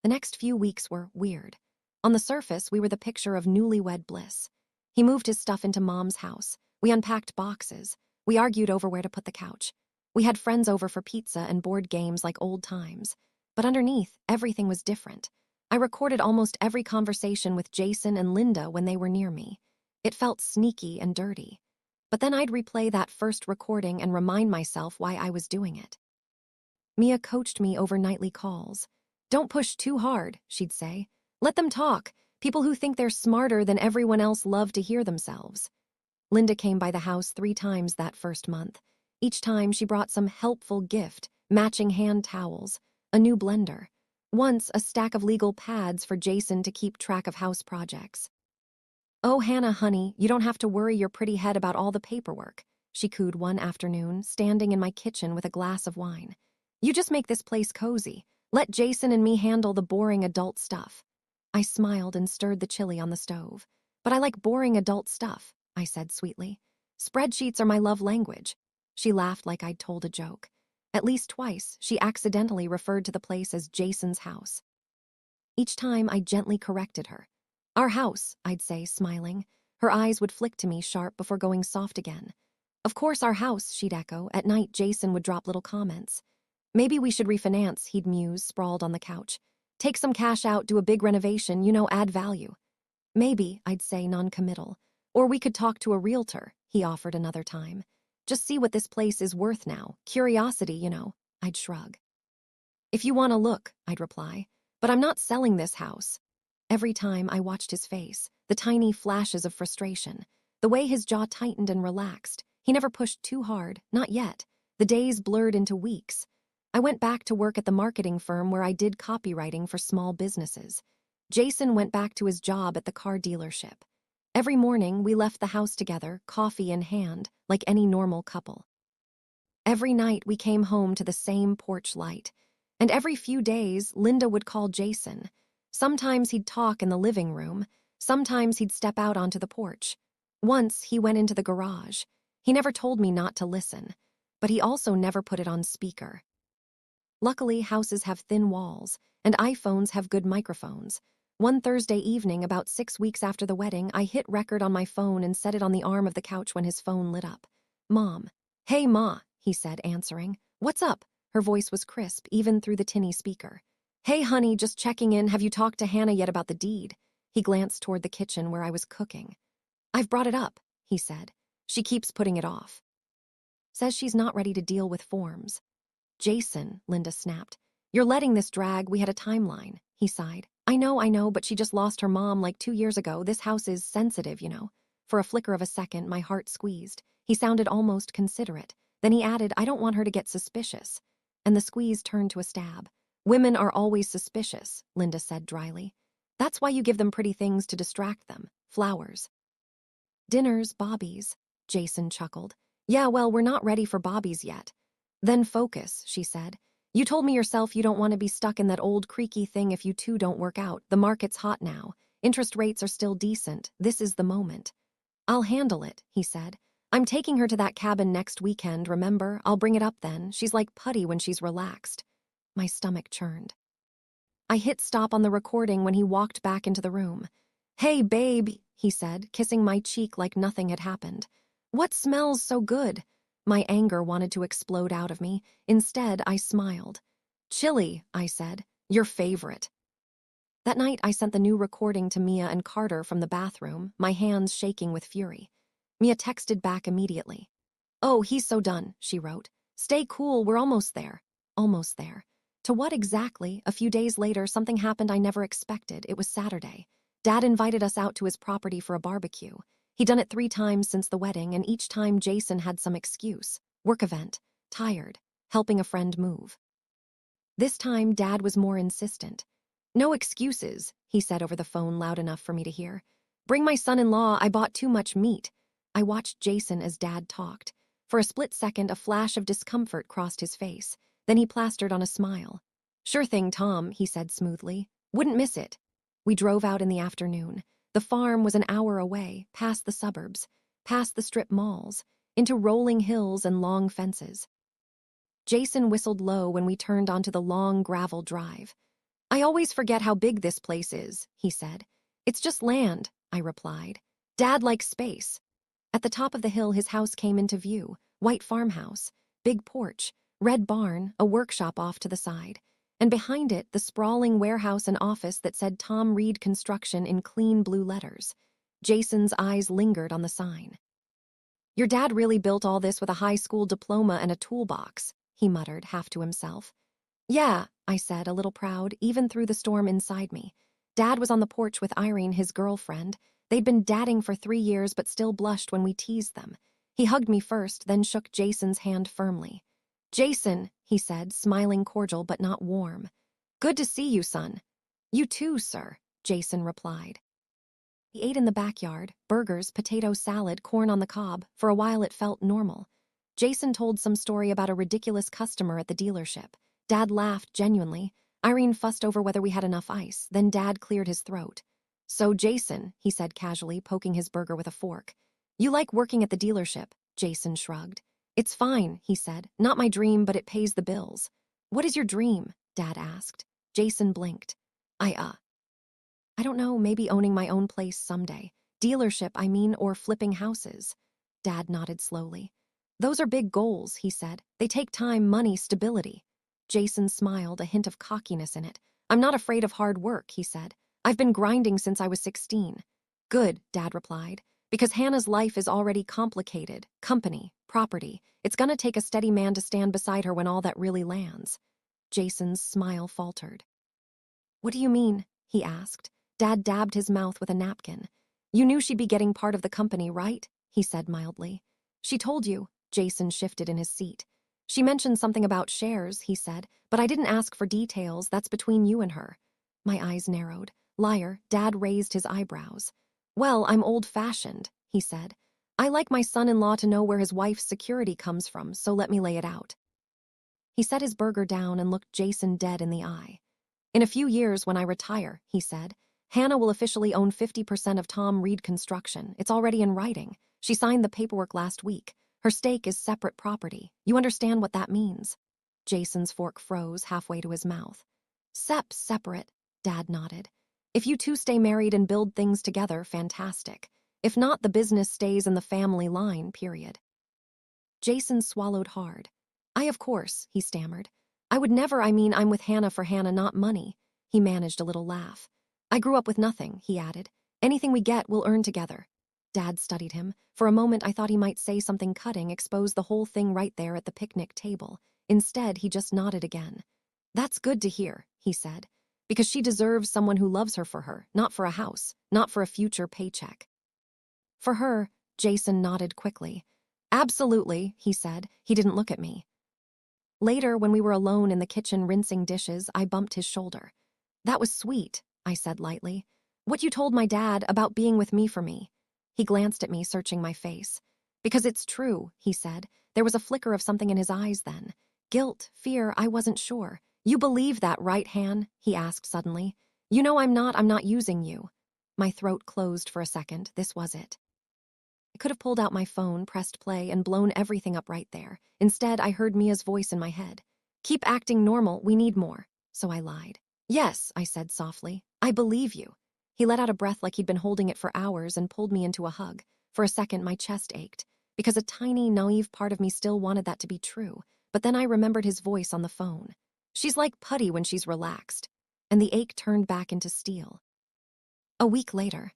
The next few weeks were weird. On the surface, we were the picture of newlywed bliss. He moved his stuff into Mom's house. We unpacked boxes. We argued over where to put the couch. We had friends over for pizza and board games like old times. But underneath, everything was different. I recorded almost every conversation with Jason and Linda when they were near me. It felt sneaky and dirty. But then I'd replay that first recording and remind myself why I was doing it. Mia coached me over nightly calls. Don't push too hard, she'd say. Let them talk. People who think they're smarter than everyone else love to hear themselves. Linda came by the house 3 times that first month. Each time she brought some helpful gift, matching hand towels, a new blender. Once, a stack of legal pads for Jason to keep track of house projects. Oh, Hannah, honey, you don't have to worry your pretty head about all the paperwork, she cooed one afternoon, standing in my kitchen with a glass of wine. You just make this place cozy. Let Jason and me handle the boring adult stuff. I smiled and stirred the chili on the stove. But I like boring adult stuff. I said sweetly. Spreadsheets are my love language. She laughed like I'd told a joke. At least twice, she accidentally referred to the place as Jason's house. Each time, I gently corrected her. Our house, I'd say, smiling. Her eyes would flick to me sharp before going soft again. Of course, our house, she'd echo. At night, Jason would drop little comments. Maybe we should refinance, he'd muse, sprawled on the couch. Take some cash out, do a big renovation, add value. Maybe, I'd say, non-committal. Or we could talk to a realtor, he offered another time. Just see what this place is worth now. Curiosity, I'd shrug. If you want to look, I'd reply. But I'm not selling this house. Every time I watched his face, the tiny flashes of frustration, the way his jaw tightened and relaxed. He never pushed too hard, not yet. The days blurred into weeks. I went back to work at the marketing firm where I did copywriting for small businesses. Jason went back to his job at the car dealership. Every morning, we left the house together, coffee in hand, like any normal couple. Every night, we came home to the same porch light. And every few days, Linda would call Jason. Sometimes he'd talk in the living room. Sometimes he'd step out onto the porch. Once, he went into the garage. He never told me not to listen, but he also never put it on speaker. Luckily, houses have thin walls, and iPhones have good microphones. One Thursday evening, about 6 weeks after the wedding, I hit record on my phone and set it on the arm of the couch when his phone lit up. Mom. Hey, Ma, he said, answering. What's up? Her voice was crisp, even through the tinny speaker. Hey, honey, just checking in. Have you talked to Hannah yet about the deed? He glanced toward the kitchen where I was cooking. I've brought it up, he said. She keeps putting it off. Says she's not ready to deal with forms. Jason, Linda snapped. You're letting this drag. We had a timeline, he sighed. I know, but she just lost her mom like 2 years ago. This house is sensitive, For a flicker of a second, my heart squeezed. He sounded almost considerate. Then he added, I don't want her to get suspicious. And the squeeze turned to a stab. Women are always suspicious, Linda said dryly. That's why you give them pretty things to distract them. Flowers. Dinners, bobbies, Jason chuckled. Yeah, well, we're not ready for bobbies yet. Then focus, she said. You told me yourself you don't want to be stuck in that old creaky thing if you two don't work out. The market's hot now. Interest rates are still decent. This is the moment. I'll handle it, he said. I'm taking her to that cabin next weekend, remember? I'll bring it up then. She's like putty when she's relaxed. My stomach churned. I hit stop on the recording when he walked back into the room. Hey, babe, he said, kissing my cheek like nothing had happened. What smells so good? My anger wanted to explode out of me. Instead, I smiled. Chili, I said. Your favorite. That night, I sent the new recording to Mia and Carter from the bathroom, my hands shaking with fury. Mia texted back immediately. Oh, he's so done, she wrote. Stay cool, we're almost there. Almost there. To what exactly? A few days later, something happened I never expected. It was Saturday. Dad invited us out to his property for a barbecue. He'd done it 3 times since the wedding, and each time Jason had some excuse. Work event. Tired. Helping a friend move. This time, Dad was more insistent. No excuses, he said over the phone loud enough for me to hear. Bring my son-in-law, I bought too much meat. I watched Jason as Dad talked. For a split second, a flash of discomfort crossed his face. Then he plastered on a smile. Sure thing, Tom, he said smoothly. Wouldn't miss it. We drove out in the afternoon. The farm was an hour away, past the suburbs, past the strip malls, into rolling hills and long fences. Jason whistled low when we turned onto the long gravel drive. I always forget how big this place is, he said. It's just land, I replied. Dad likes space. At the top of the hill, his house came into view. White farmhouse, big porch, red barn, a workshop off to the side. And behind it, the sprawling warehouse and office that said Tom Reed Construction in clean blue letters. Jason's eyes lingered on the sign. Your dad really built all this with a high school diploma and a toolbox, he muttered, half to himself. Yeah, I said, a little proud, even through the storm inside me. Dad was on the porch with Irene, his girlfriend. They'd been dating for 3 years but still blushed when we teased them. He hugged me first, then shook Jason's hand firmly. Jason, he said, smiling cordial but not warm. Good to see you, son. You too, sir, Jason replied. He ate in the backyard, burgers, potato salad, corn on the cob. For a while it felt normal. Jason told some story about a ridiculous customer at the dealership. Dad laughed genuinely. Irene fussed over whether we had enough ice. Then Dad cleared his throat. So, Jason, he said casually, poking his burger with a fork, You like working at the dealership, Jason shrugged. It's fine, he said. Not my dream, but it pays the bills. What is your dream? Dad asked. Jason blinked. I don't know, maybe owning my own place someday. Dealership, I mean, or flipping houses. Dad nodded slowly. Those are big goals, he said. They take time, money, stability. Jason smiled, a hint of cockiness in it. I'm not afraid of hard work, he said. I've been grinding since I was 16. Good, Dad replied, because Hannah's life is already complicated. Company, property. It's gonna take a steady man to stand beside her when all that really lands. Jason's smile faltered. What do you mean? He asked. Dad dabbed his mouth with a napkin. You knew she'd be getting part of the company, right? He said mildly. She told you. Jason shifted in his seat. She mentioned something about shares, he said, but I didn't ask for details. That's between you and her. My eyes narrowed. Liar, Dad raised his eyebrows. Well, I'm old-fashioned, he said. I like my son-in-law to know where his wife's security comes from, so let me lay it out. He set his burger down and looked Jason dead in the eye. In a few years, when I retire, he said, Hannah will officially own 50% of Tom Reed Construction. It's already in writing. She signed the paperwork last week. Her stake is separate property. You understand what that means? Jason's fork froze halfway to his mouth. Separate, Dad nodded. If you two stay married and build things together, fantastic. If not, the business stays in the family line, period. Jason swallowed hard. Of course, he stammered. I would never, I'm with Hannah for Hannah, not money. He managed a little laugh. I grew up with nothing, he added. Anything we get, we'll earn together. Dad studied him. For a moment, I thought he might say something cutting, expose the whole thing right there at the picnic table. Instead, he just nodded again. That's good to hear, he said, because she deserves someone who loves her for her, not for a house, not for a future paycheck. For her, Jason nodded quickly. Absolutely, he said. He didn't look at me. Later, when we were alone in the kitchen rinsing dishes, I bumped his shoulder. That was sweet, I said lightly. What you told my dad about being with me for me. He glanced at me, searching my face. Because it's true, he said. There was a flicker of something in his eyes then. Guilt, fear, I wasn't sure. You believe that, right, Han? He asked suddenly. You know I'm not using you. My throat closed for a second. This was it. I could have pulled out my phone, pressed play, and blown everything up right there. Instead, I heard Mia's voice in my head. Keep acting normal, we need more. So I lied. Yes, I said softly. I believe you. He let out a breath like he'd been holding it for hours and pulled me into a hug. For a second, my chest ached, because a tiny, naive part of me still wanted that to be true. But then I remembered his voice on the phone. She's like putty when she's relaxed. And the ache turned back into steel. A week later.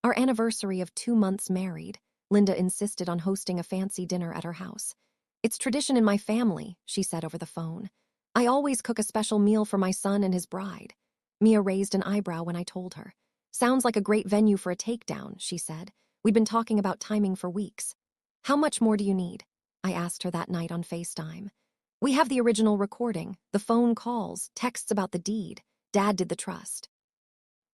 Our anniversary of 2 months married, Linda insisted on hosting a fancy dinner at her house. It's tradition in my family, she said over the phone. I always cook a special meal for my son and his bride. Mia raised an eyebrow when I told her. Sounds like a great venue for a takedown, she said. We'd been talking about timing for weeks. How much more do you need? I asked her that night on FaceTime. We have the original recording, the phone calls, texts about the deed. Dad did the trust.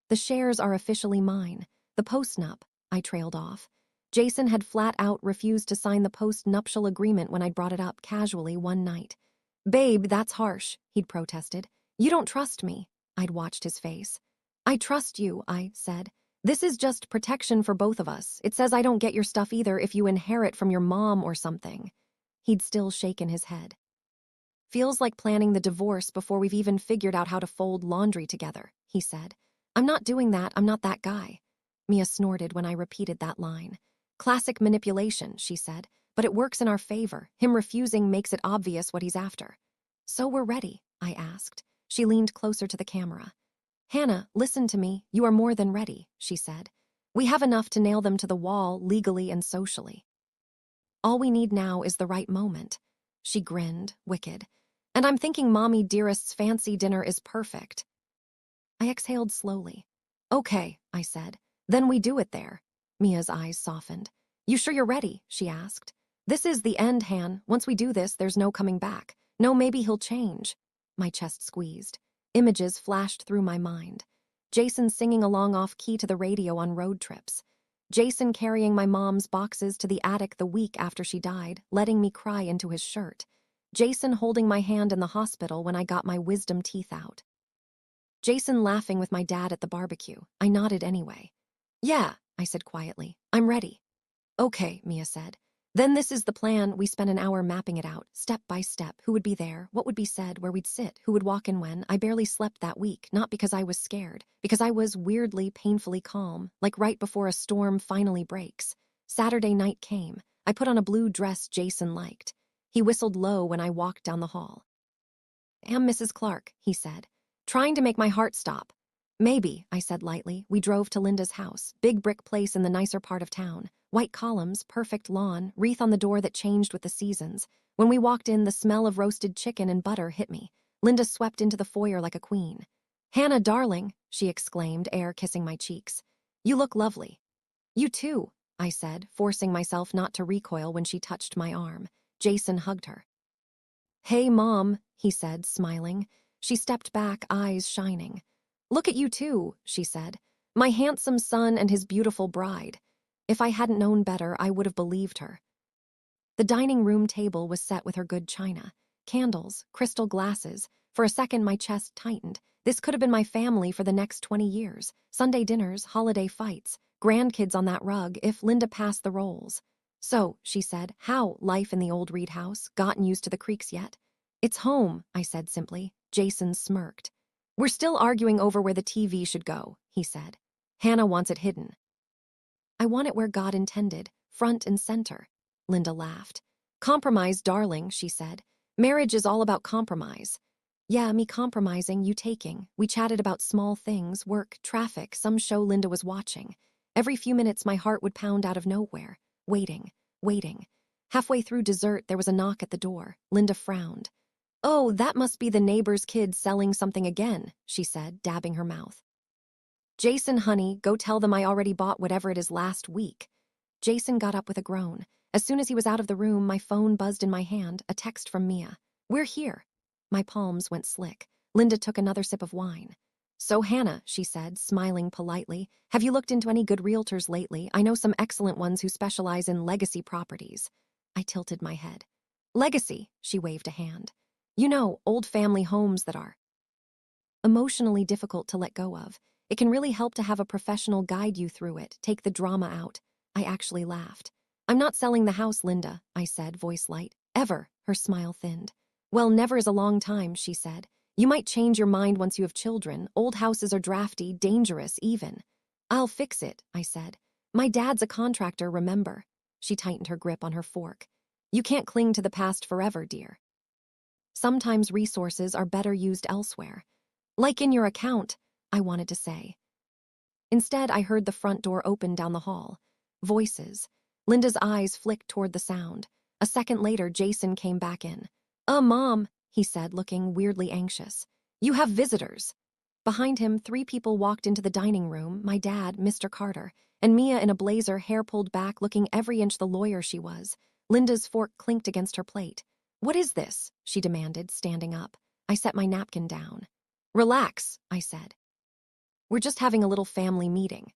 The shares are officially mine. The postnup, I trailed off. Jason had flat out refused to sign the post-nuptial agreement when I'd brought it up casually one night. Babe, that's harsh, he'd protested. You don't trust me. I'd watched his face. I trust you, I said. This is just protection for both of us. It says I don't get your stuff either if you inherit from your mom or something. He'd still shaken his head. Feels like planning the divorce before we've even figured out how to fold laundry together, he said. I'm not doing that, I'm not that guy. Mia snorted when I repeated that line. Classic manipulation, she said, but it works in our favor. Him refusing makes it obvious what he's after. So we're ready, I asked. She leaned closer to the camera. Hannah, listen to me. You are more than ready, she said. We have enough to nail them to the wall legally and socially. All we need now is the right moment. She grinned, wicked. And I'm thinking Mommy Dearest's fancy dinner is perfect. I exhaled slowly. Okay, I said. Then we do it there. Mia's eyes softened. You sure you're ready? She asked. This is the end, Han. Once we do this, there's no coming back. No, maybe he'll change. My chest squeezed. Images flashed through my mind. Jason singing along off-key to the radio on road trips. Jason carrying my mom's boxes to the attic the week after she died, letting me cry into his shirt. Jason holding my hand in the hospital when I got my wisdom teeth out. Jason laughing with my dad at the barbecue. I nodded anyway. Yeah, I said quietly. I'm ready. Okay, Mia said. Then this is the plan. We spent an hour mapping it out, step by step. Who would be there, what would be said, where we'd sit, who would walk in when. I barely slept that week, not because I was scared, because I was weirdly, painfully calm, like right before a storm finally breaks. Saturday night came. I put on a blue dress Jason liked. He whistled low when I walked down the hall. "Am Mrs. Clark," he said, trying to make my heart stop. "Maybe," I said lightly. We drove to Linda's house, big brick place in the nicer part of town. White columns, perfect lawn, wreath on the door that changed with the seasons. When we walked in, the smell of roasted chicken and butter hit me. Linda swept into the foyer like a queen. "Hannah, darling," she exclaimed, air kissing my cheeks. "You look lovely." "You too," I said, forcing myself not to recoil when she touched my arm. Jason hugged her. "Hey, Mom," he said, smiling. She stepped back, eyes shining. "Look at you too," she said. "My handsome son and his beautiful bride." If I hadn't known better, I would have believed her. The dining room table was set with her good china. Candles, crystal glasses. For a second, my chest tightened. This could have been my family for the next 20 years. Sunday dinners, holiday fights, grandkids on that rug if Linda passed the rolls. "So," she said, "how, life in the old Reed house? Gotten used to the creaks yet?" "It's home," I said simply. Jason smirked. "We're still arguing over where the TV should go," he said. "Hannah wants it hidden." "I want it where God intended, front and center." Linda laughed. "Compromise, darling," she said. "Marriage is all about compromise." "Yeah, me compromising, you taking." We chatted about small things, work, traffic, some show Linda was watching. Every few minutes my heart would pound out of nowhere. Waiting, waiting. Halfway through dessert, there was a knock at the door. Linda frowned. "Oh, that must be the neighbor's kid selling something again," she said, dabbing her mouth. "Jason, honey, go tell them I already bought whatever it is last week." Jason got up with a groan. As soon as he was out of the room, my phone buzzed in my hand, a text from Mia. "We're here." My palms went slick. Linda took another sip of wine. "So, Hannah," she said, smiling politely, "have you looked into any good realtors lately? I know some excellent ones who specialize in legacy properties." I tilted my head. "Legacy," she waved a hand. "You know, old family homes that are emotionally difficult to let go of. It can really help to have a professional guide you through it, take the drama out." I actually laughed. "I'm not selling the house, Linda," I said, voice light. "Ever." Her smile thinned. "Well, never is a long time," she said. "You might change your mind once you have children. Old houses are drafty, dangerous even." "I'll fix it," I said. "My dad's a contractor, remember?" She tightened her grip on her fork. "You can't cling to the past forever, dear. Sometimes resources are better used elsewhere." "Like in your account," I wanted to say. Instead, I heard the front door open down the hall. Voices. Linda's eyes flicked toward the sound. A second later, Jason came back in. Mom," he said, looking weirdly anxious. "You have visitors." Behind him, 3 people walked into the dining room, my dad, Mr. Carter, and Mia in a blazer, hair pulled back, looking every inch the lawyer she was. Linda's fork clinked against her plate. "What is this?" she demanded, standing up. I set my napkin down. "Relax," I said. "We're just having a little family meeting."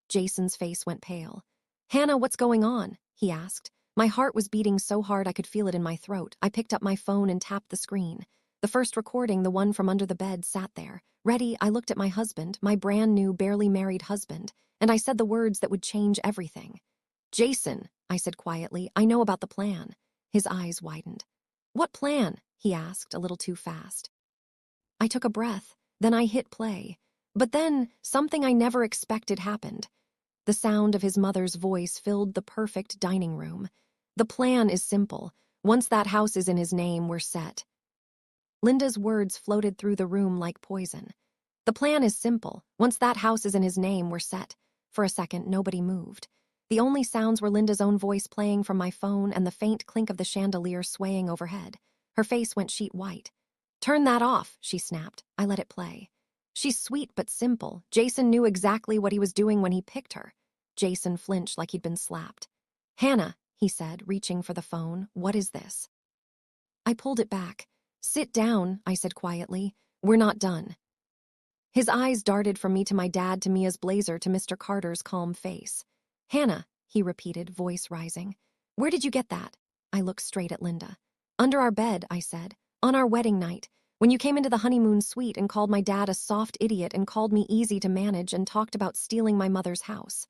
Jason's face went pale. "Hannah, what's going on?" he asked. My heart was beating so hard I could feel it in my throat. I picked up my phone and tapped the screen. The first recording, the one from under the bed, sat there. Ready, I looked at my husband, my brand new, barely married husband, and I said the words that would change everything. "Jason," I said quietly, "I know about the plan." His eyes widened. "What plan?" he asked, a little too fast. I took a breath, then I hit play. But then, something I never expected happened. The sound of his mother's voice filled the perfect dining room. "The plan is simple. Once that house is in his name, we're set." Linda's words floated through the room like poison. "The plan is simple. Once that house is in his name, we're set." For a second, nobody moved. The only sounds were Linda's own voice playing from my phone and the faint clink of the chandelier swaying overhead. Her face went sheet white. "Turn that off," she snapped. I let it play. "She's sweet but simple. Jason knew exactly what he was doing when he picked her." Jason flinched like he'd been slapped. "Hannah," he said, reaching for the phone, "what is this?" I pulled it back. "Sit down," I said quietly. "We're not done." His eyes darted from me to my dad to Mia's blazer to Mr. Carter's calm face. "Hannah," he repeated, voice rising. "Where did you get that?" I looked straight at Linda. "Under our bed," I said. "On our wedding night. When you came into the honeymoon suite and called my dad a soft idiot and called me easy to manage and talked about stealing my mother's house."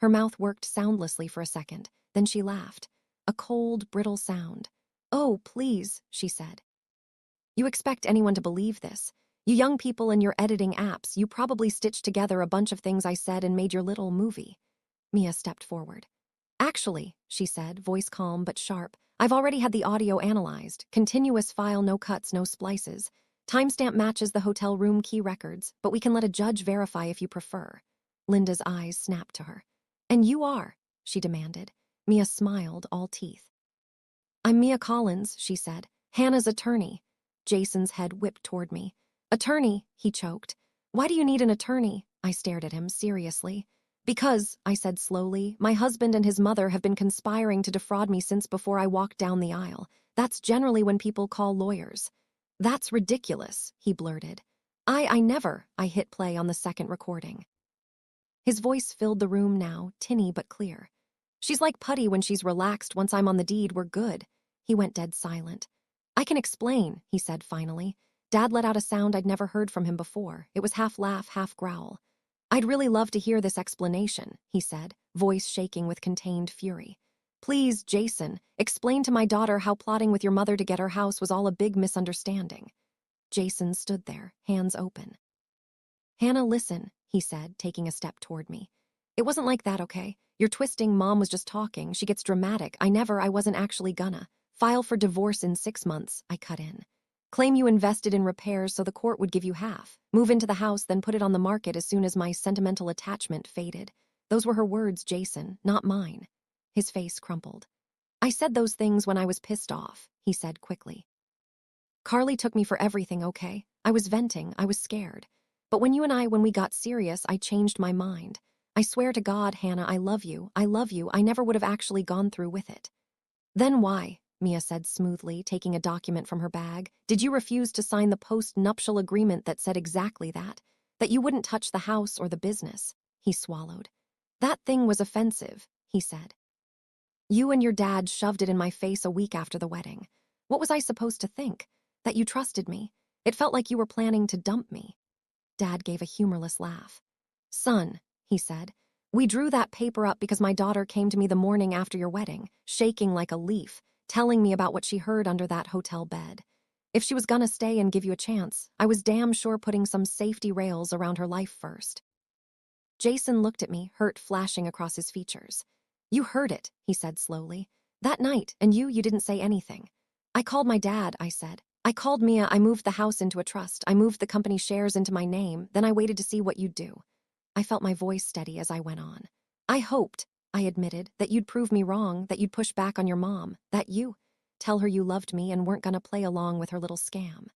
Her mouth worked soundlessly for a second, then she laughed. A cold, brittle sound. "Oh, please," she said. "You expect anyone to believe this? You young people in your editing apps, you probably stitched together a bunch of things I said and made your little movie." Mia stepped forward. "Actually," she said, voice calm but sharp, "I've already had the audio analyzed. Continuous file, no cuts, no splices. Timestamp matches the hotel room key records, but we can let a judge verify if you prefer." Linda's eyes snapped to her. "And you are?" she demanded. Mia smiled, all teeth. "I'm Mia Collins," she said, "Hannah's attorney." Jason's head whipped toward me. "Attorney," he choked. "Why do you need an attorney?" I stared at him seriously. "Because," I said slowly, "my husband and his mother have been conspiring to defraud me since before I walked down the aisle. That's generally when people call lawyers." "That's ridiculous," he blurted. I never," I hit play on the second recording. His voice filled the room now, tinny but clear. "She's like putty when she's relaxed. Once I'm on the deed, we're good." He went dead silent. "I can explain," he said finally. Dad let out a sound I'd never heard from him before. It was half laugh, half growl. "I'd really love to hear this explanation," he said, voice shaking with contained fury. "Please, Jason, explain to my daughter how plotting with your mother to get her house was all a big misunderstanding." Jason stood there, hands open. "Hannah, listen," he said, taking a step toward me. "It wasn't like that, okay? You're twisting. Mom was just talking. She gets dramatic. I wasn't actually gonna. File for divorce in 6 months," I cut in. "Claim you invested in repairs so the court would give you half. Move into the house, then put it on the market as soon as my sentimental attachment faded." Those were her words, Jason, not mine. His face crumpled. "I said those things when I was pissed off," he said quickly. "Carly took me for everything, okay? I was venting, I was scared. But when we got serious, I changed my mind. I swear to God, Hannah, I love you, I never would have actually gone through with it." "Then why," Mia said smoothly, taking a document from her bag, "did you refuse to sign the post-nuptial agreement that said exactly that? That you wouldn't touch the house or the business?" He swallowed. "That thing was offensive," he said. "You and your dad shoved it in my face a week after the wedding. What was I supposed to think? That you trusted me? It felt like you were planning to dump me." Dad gave a humorless laugh. "Son," he said, "we drew that paper up because my daughter came to me the morning after your wedding, shaking like a leaf, telling me about what she heard under that hotel bed. If she was gonna stay and give you a chance, I was damn sure putting some safety rails around her life first." Jason looked at me, hurt flashing across his features. "You heard it," he said slowly. "That night, and you didn't say anything." "I called my dad," I said. "I called Mia, I moved the house into a trust, I moved the company shares into my name, then I waited to see what you'd do." I felt my voice steady as I went on. "I hoped," I admitted, "that you'd prove me wrong, that you'd push back on your mom, that you tell her you loved me and weren't gonna play along with her little scam."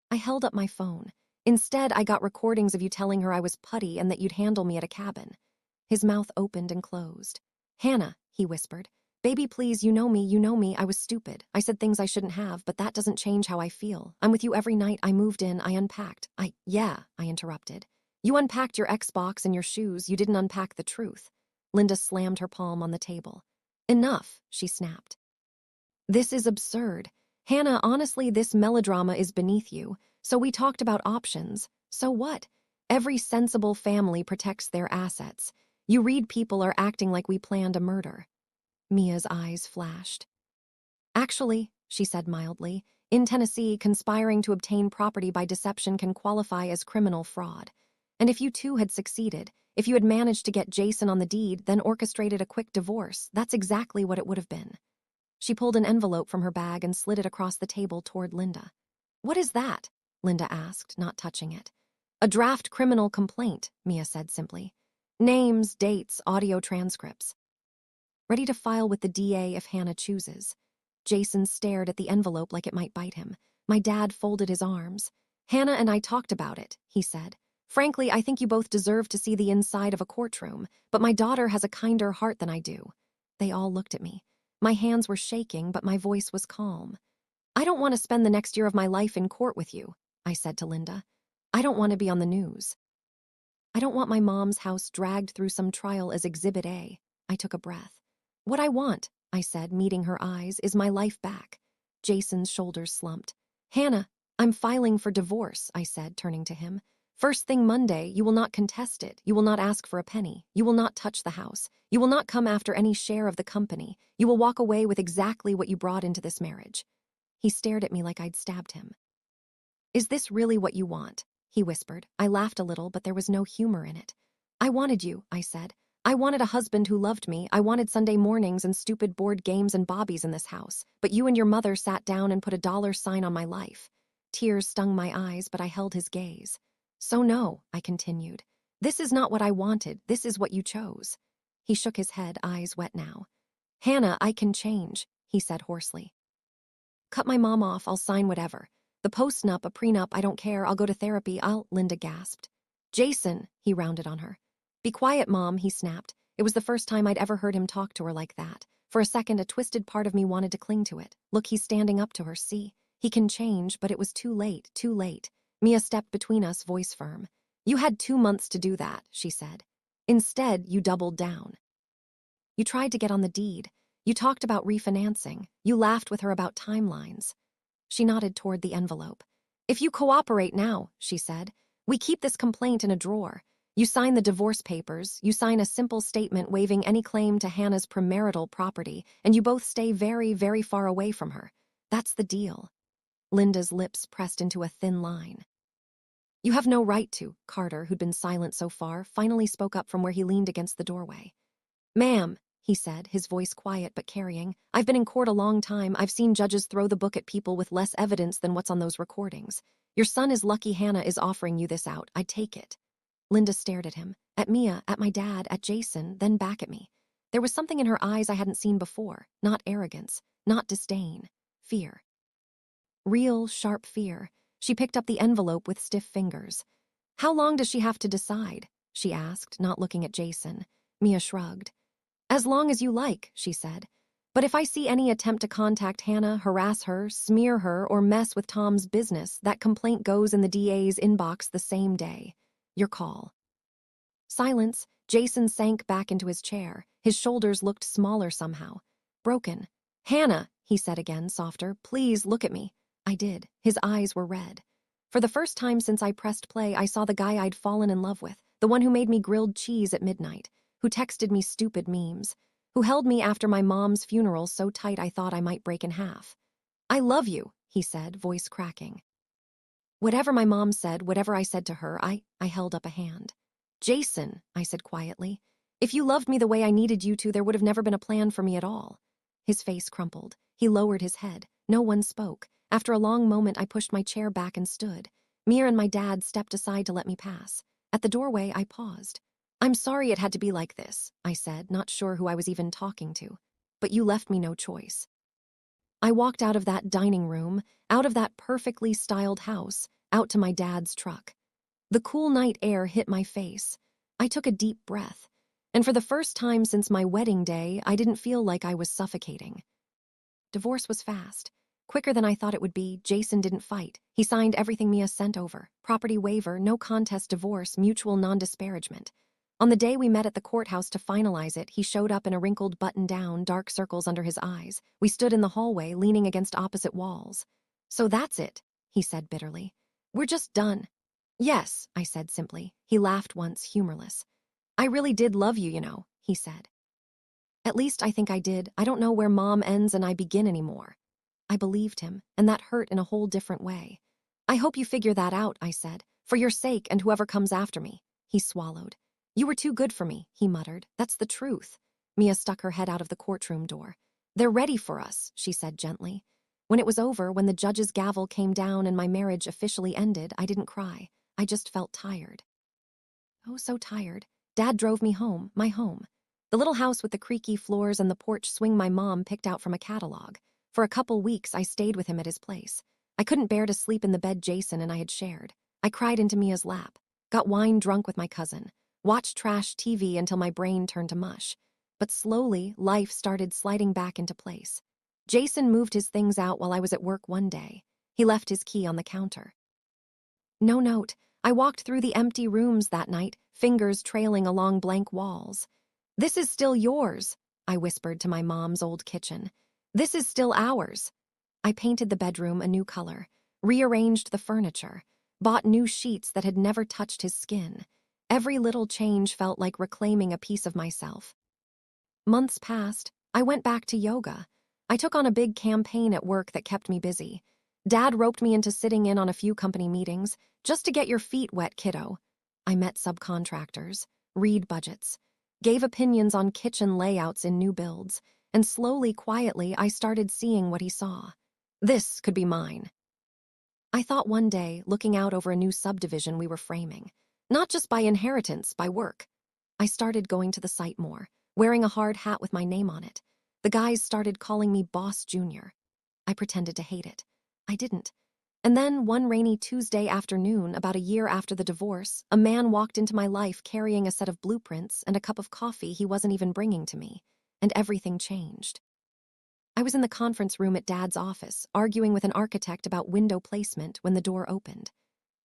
I held up my phone. "Instead, I got recordings of you telling her I was putty and that you'd handle me at a cabin." His mouth opened and closed. "Hannah," he whispered, "baby, please, you know me, I was stupid. I said things I shouldn't have, but that doesn't change how I feel. I'm with you every night. I moved in, I unpacked. Yeah," I interrupted. "You unpacked your Xbox and your shoes, you didn't unpack the truth." Linda slammed her palm on the table. "Enough," she snapped. "This is absurd. Hannah, honestly, this melodrama is beneath you. So we talked about options. So what? Every sensible family protects their assets. You read people are acting like we planned a murder." Mia's eyes flashed. "Actually," she said mildly, "in Tennessee, conspiring to obtain property by deception can qualify as criminal fraud. And if you two had succeeded, if you had managed to get Jason on the deed, then orchestrated a quick divorce, that's exactly what it would have been." She pulled an envelope from her bag and slid it across the table toward Linda. "What is that?" Linda asked, not touching it. "A draft criminal complaint," Mia said simply. "Names, dates, audio transcripts. Ready to file with the DA if Hannah chooses." Jason stared at the envelope like it might bite him. My dad folded his arms. "Hannah and I talked about it," he said. "Frankly, I think you both deserve to see the inside of a courtroom, but my daughter has a kinder heart than I do." They all looked at me. My hands were shaking, but my voice was calm. "I don't want to spend the next year of my life in court with you," I said to Linda. "I don't want to be on the news. I don't want my mom's house dragged through some trial as Exhibit A." I took a breath. "What I want," I said, meeting her eyes, "is my life back." Jason's shoulders slumped. "Hannah, I'm filing for divorce," I said, turning to him. First thing Monday, you will not contest it. You will not ask for a penny. You will not touch the house. You will not come after any share of the company. You will walk away with exactly what you brought into this marriage." He stared at me like I'd stabbed him. "Is this really what you want?" he whispered. I laughed a little, but there was no humor in it. "I wanted you," I said. "I wanted a husband who loved me. I wanted Sunday mornings and stupid board games and bobbies in this house. But you and your mother sat down and put a dollar sign on my life." Tears stung my eyes, but I held his gaze. "So no," I continued. "This is not what I wanted. This is what you chose." He shook his head, eyes wet now. "Hannah, I can change," he said hoarsely. "Cut my mom off, I'll sign whatever. The post-nup, a prenup, I don't care, I'll go to therapy, Linda gasped. "Jason," he rounded on her. "Be quiet, Mom," he snapped. It was the first time I'd ever heard him talk to her like that. For a second, a twisted part of me wanted to cling to it. Look, he's standing up to her, see? He can change, but it was too late, too late. Mia stepped between us, voice firm. "You had 2 months to do that," she said. "Instead, you doubled down. You tried to get on the deed. You talked about refinancing. You laughed with her about timelines." She nodded toward the envelope. "If you cooperate now," she said, "we keep this complaint in a drawer. You sign the divorce papers, you sign a simple statement waiving any claim to Hannah's premarital property, and you both stay very, very far away from her. That's the deal." Linda's lips pressed into a thin line. "You have no right to," Carter, who'd been silent so far, finally spoke up from where he leaned against the doorway. "Ma'am," he said, his voice quiet but carrying, "I've been in court a long time. I've seen judges throw the book at people with less evidence than what's on those recordings. Your son is lucky Hannah is offering you this out. I'd take it." Linda stared at him, at Mia, at my dad, at Jason, then back at me. There was something in her eyes I hadn't seen before, not arrogance, not disdain, fear. Real, sharp fear. She picked up the envelope with stiff fingers. "How long does she have to decide?" she asked, not looking at Jason. Mia shrugged. "As long as you like," she said. "But if I see any attempt to contact Hannah, harass her, smear her, or mess with Tom's business, that complaint goes in the DA's inbox the same day. Your call." Silence. Jason sank back into his chair. His shoulders looked smaller somehow. Broken. "Hannah," he said again, softer, "please look at me." I did. His eyes were red. For the first time since I pressed play, I saw the guy I'd fallen in love with, the one who made me grilled cheese at midnight, who texted me stupid memes, who held me after my mom's funeral so tight I thought I might break in half. "I love you," he said, voice cracking. Whatever my mom said, whatever I said to her, I held up a hand. "Jason," I said quietly, "if you loved me the way I needed you to, there would have never been a plan for me at all." His face crumpled. He lowered his head. No one spoke. After a long moment, I pushed my chair back and stood. Mia and my dad stepped aside to let me pass. At the doorway, I paused. "I'm sorry it had to be like this," I said, not sure who I was even talking to. "But you left me no choice." I walked out of that dining room, out of that perfectly styled house, out to my dad's truck. The cool night air hit my face. I took a deep breath. And for the first time since my wedding day, I didn't feel like I was suffocating. Divorce was fast. Quicker than I thought it would be. Jason didn't fight. He signed everything Mia sent over. Property waiver, no contest divorce, mutual non-disparagement. On the day we met at the courthouse to finalize it, he showed up in a wrinkled button-down, dark circles under his eyes. We stood in the hallway, leaning against opposite walls. "So that's it," he said bitterly. "We're just done." "Yes," I said simply. He laughed once, humorless. "I really did love you, you know," he said. "At least I think I did. I don't know where Mom ends and I begin anymore." I believed him, and that hurt in a whole different way. "I hope you figure that out," I said, "for your sake and whoever comes after me." He swallowed. "You were too good for me," he muttered. "That's the truth." Mia stuck her head out of the courtroom door. "They're ready for us," she said gently. When it was over, when the judge's gavel came down and my marriage officially ended, I didn't cry. I just felt tired. Oh, so tired. Dad drove me home, my home. The little house with the creaky floors and the porch swing my mom picked out from a catalog. For a couple weeks, I stayed with him at his place. I couldn't bear to sleep in the bed Jason and I had shared. I cried into Mia's lap, got wine drunk with my cousin, watched trash TV until my brain turned to mush. But slowly, life started sliding back into place. Jason moved his things out while I was at work one day. He left his key on the counter. No note. I walked through the empty rooms that night, fingers trailing along blank walls. "This is still yours," I whispered to my mom's old kitchen. "This is still ours." I painted the bedroom a new color, rearranged the furniture. bought new sheets that had never touched his skin. Every little change felt like reclaiming a piece of myself. Months passed. I went back to yoga. I took on a big campaign at work that kept me busy. Dad roped me into sitting in on a few company meetings, just to get your feet wet, kiddo. I met subcontractors, read budgets, gave opinions on kitchen layouts in new builds, and slowly, quietly, I started seeing what he saw. This could be mine. I thought one day, looking out over a new subdivision we were framing, not just by inheritance, by work. I started going to the site more, wearing a hard hat with my name on it. The guys started calling me Boss Junior. I pretended to hate it. I didn't. And then, one rainy Tuesday afternoon, about a year after the divorce, a man walked into my life carrying a set of blueprints and a cup of coffee he wasn't even bringing to me. And everything changed. I was in the conference room at Dad's office, arguing with an architect about window placement when the door opened.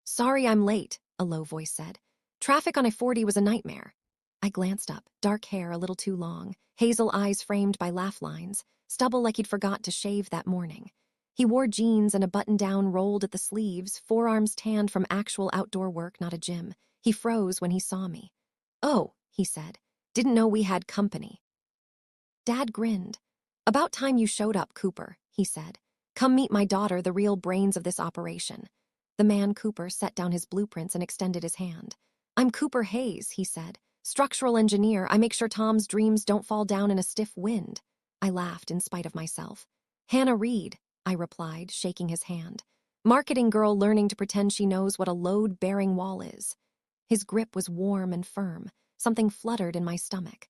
"Sorry I'm late," a low voice said. "Traffic on I-40 was a nightmare." I glanced up, dark hair a little too long, hazel eyes framed by laugh lines, stubble like he'd forgot to shave that morning. He wore jeans and a button-down rolled at the sleeves, forearms tanned from actual outdoor work, not a gym. He froze when he saw me. "Oh," he said, "didn't know we had company." Dad grinned. "About time you showed up, Cooper," he said. "Come meet my daughter, the real brains of this operation." The man, Cooper, set down his blueprints and extended his hand. "I'm Cooper Hayes," he said. "Structural engineer. I make sure Tom's dreams don't fall down in a stiff wind." I laughed in spite of myself. "Hannah Reed," I replied, shaking his hand. "Marketing girl learning to pretend she knows what a load-bearing wall is." His grip was warm and firm. Something fluttered in my stomach.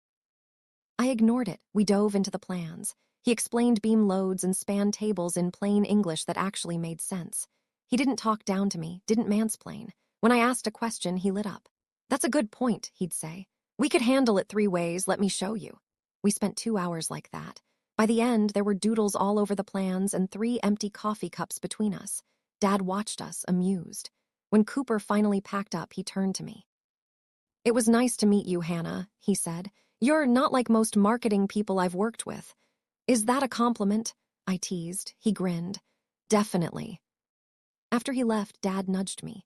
I ignored it. We dove into the plans. He explained beam loads and span tables in plain English that actually made sense. He didn't talk down to me, didn't mansplain. When I asked a question, he lit up. "That's a good point," he'd say. "We could handle it 3 ways, let me show you." We spent 2 hours like that. By the end, there were doodles all over the plans and 3 empty coffee cups between us. Dad watched us, amused. When Cooper finally packed up, he turned to me. "It was nice to meet you, Hannah," he said. "You're not like most marketing people I've worked with." "Is that a compliment?" I teased. He grinned. "Definitely." After he left, Dad nudged me.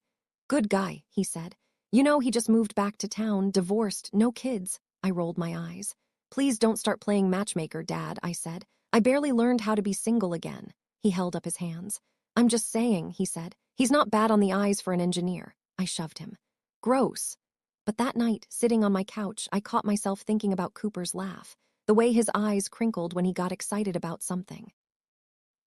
"Good guy," he said. "You know, he just moved back to town, divorced, no kids." I rolled my eyes. "Please don't start playing matchmaker, Dad," I said. "I barely learned how to be single again." He held up his hands. "I'm just saying," he said. "He's not bad on the eyes for an engineer." I shoved him. "Gross." But that night, sitting on my couch, I caught myself thinking about Cooper's laugh, the way his eyes crinkled when he got excited about something.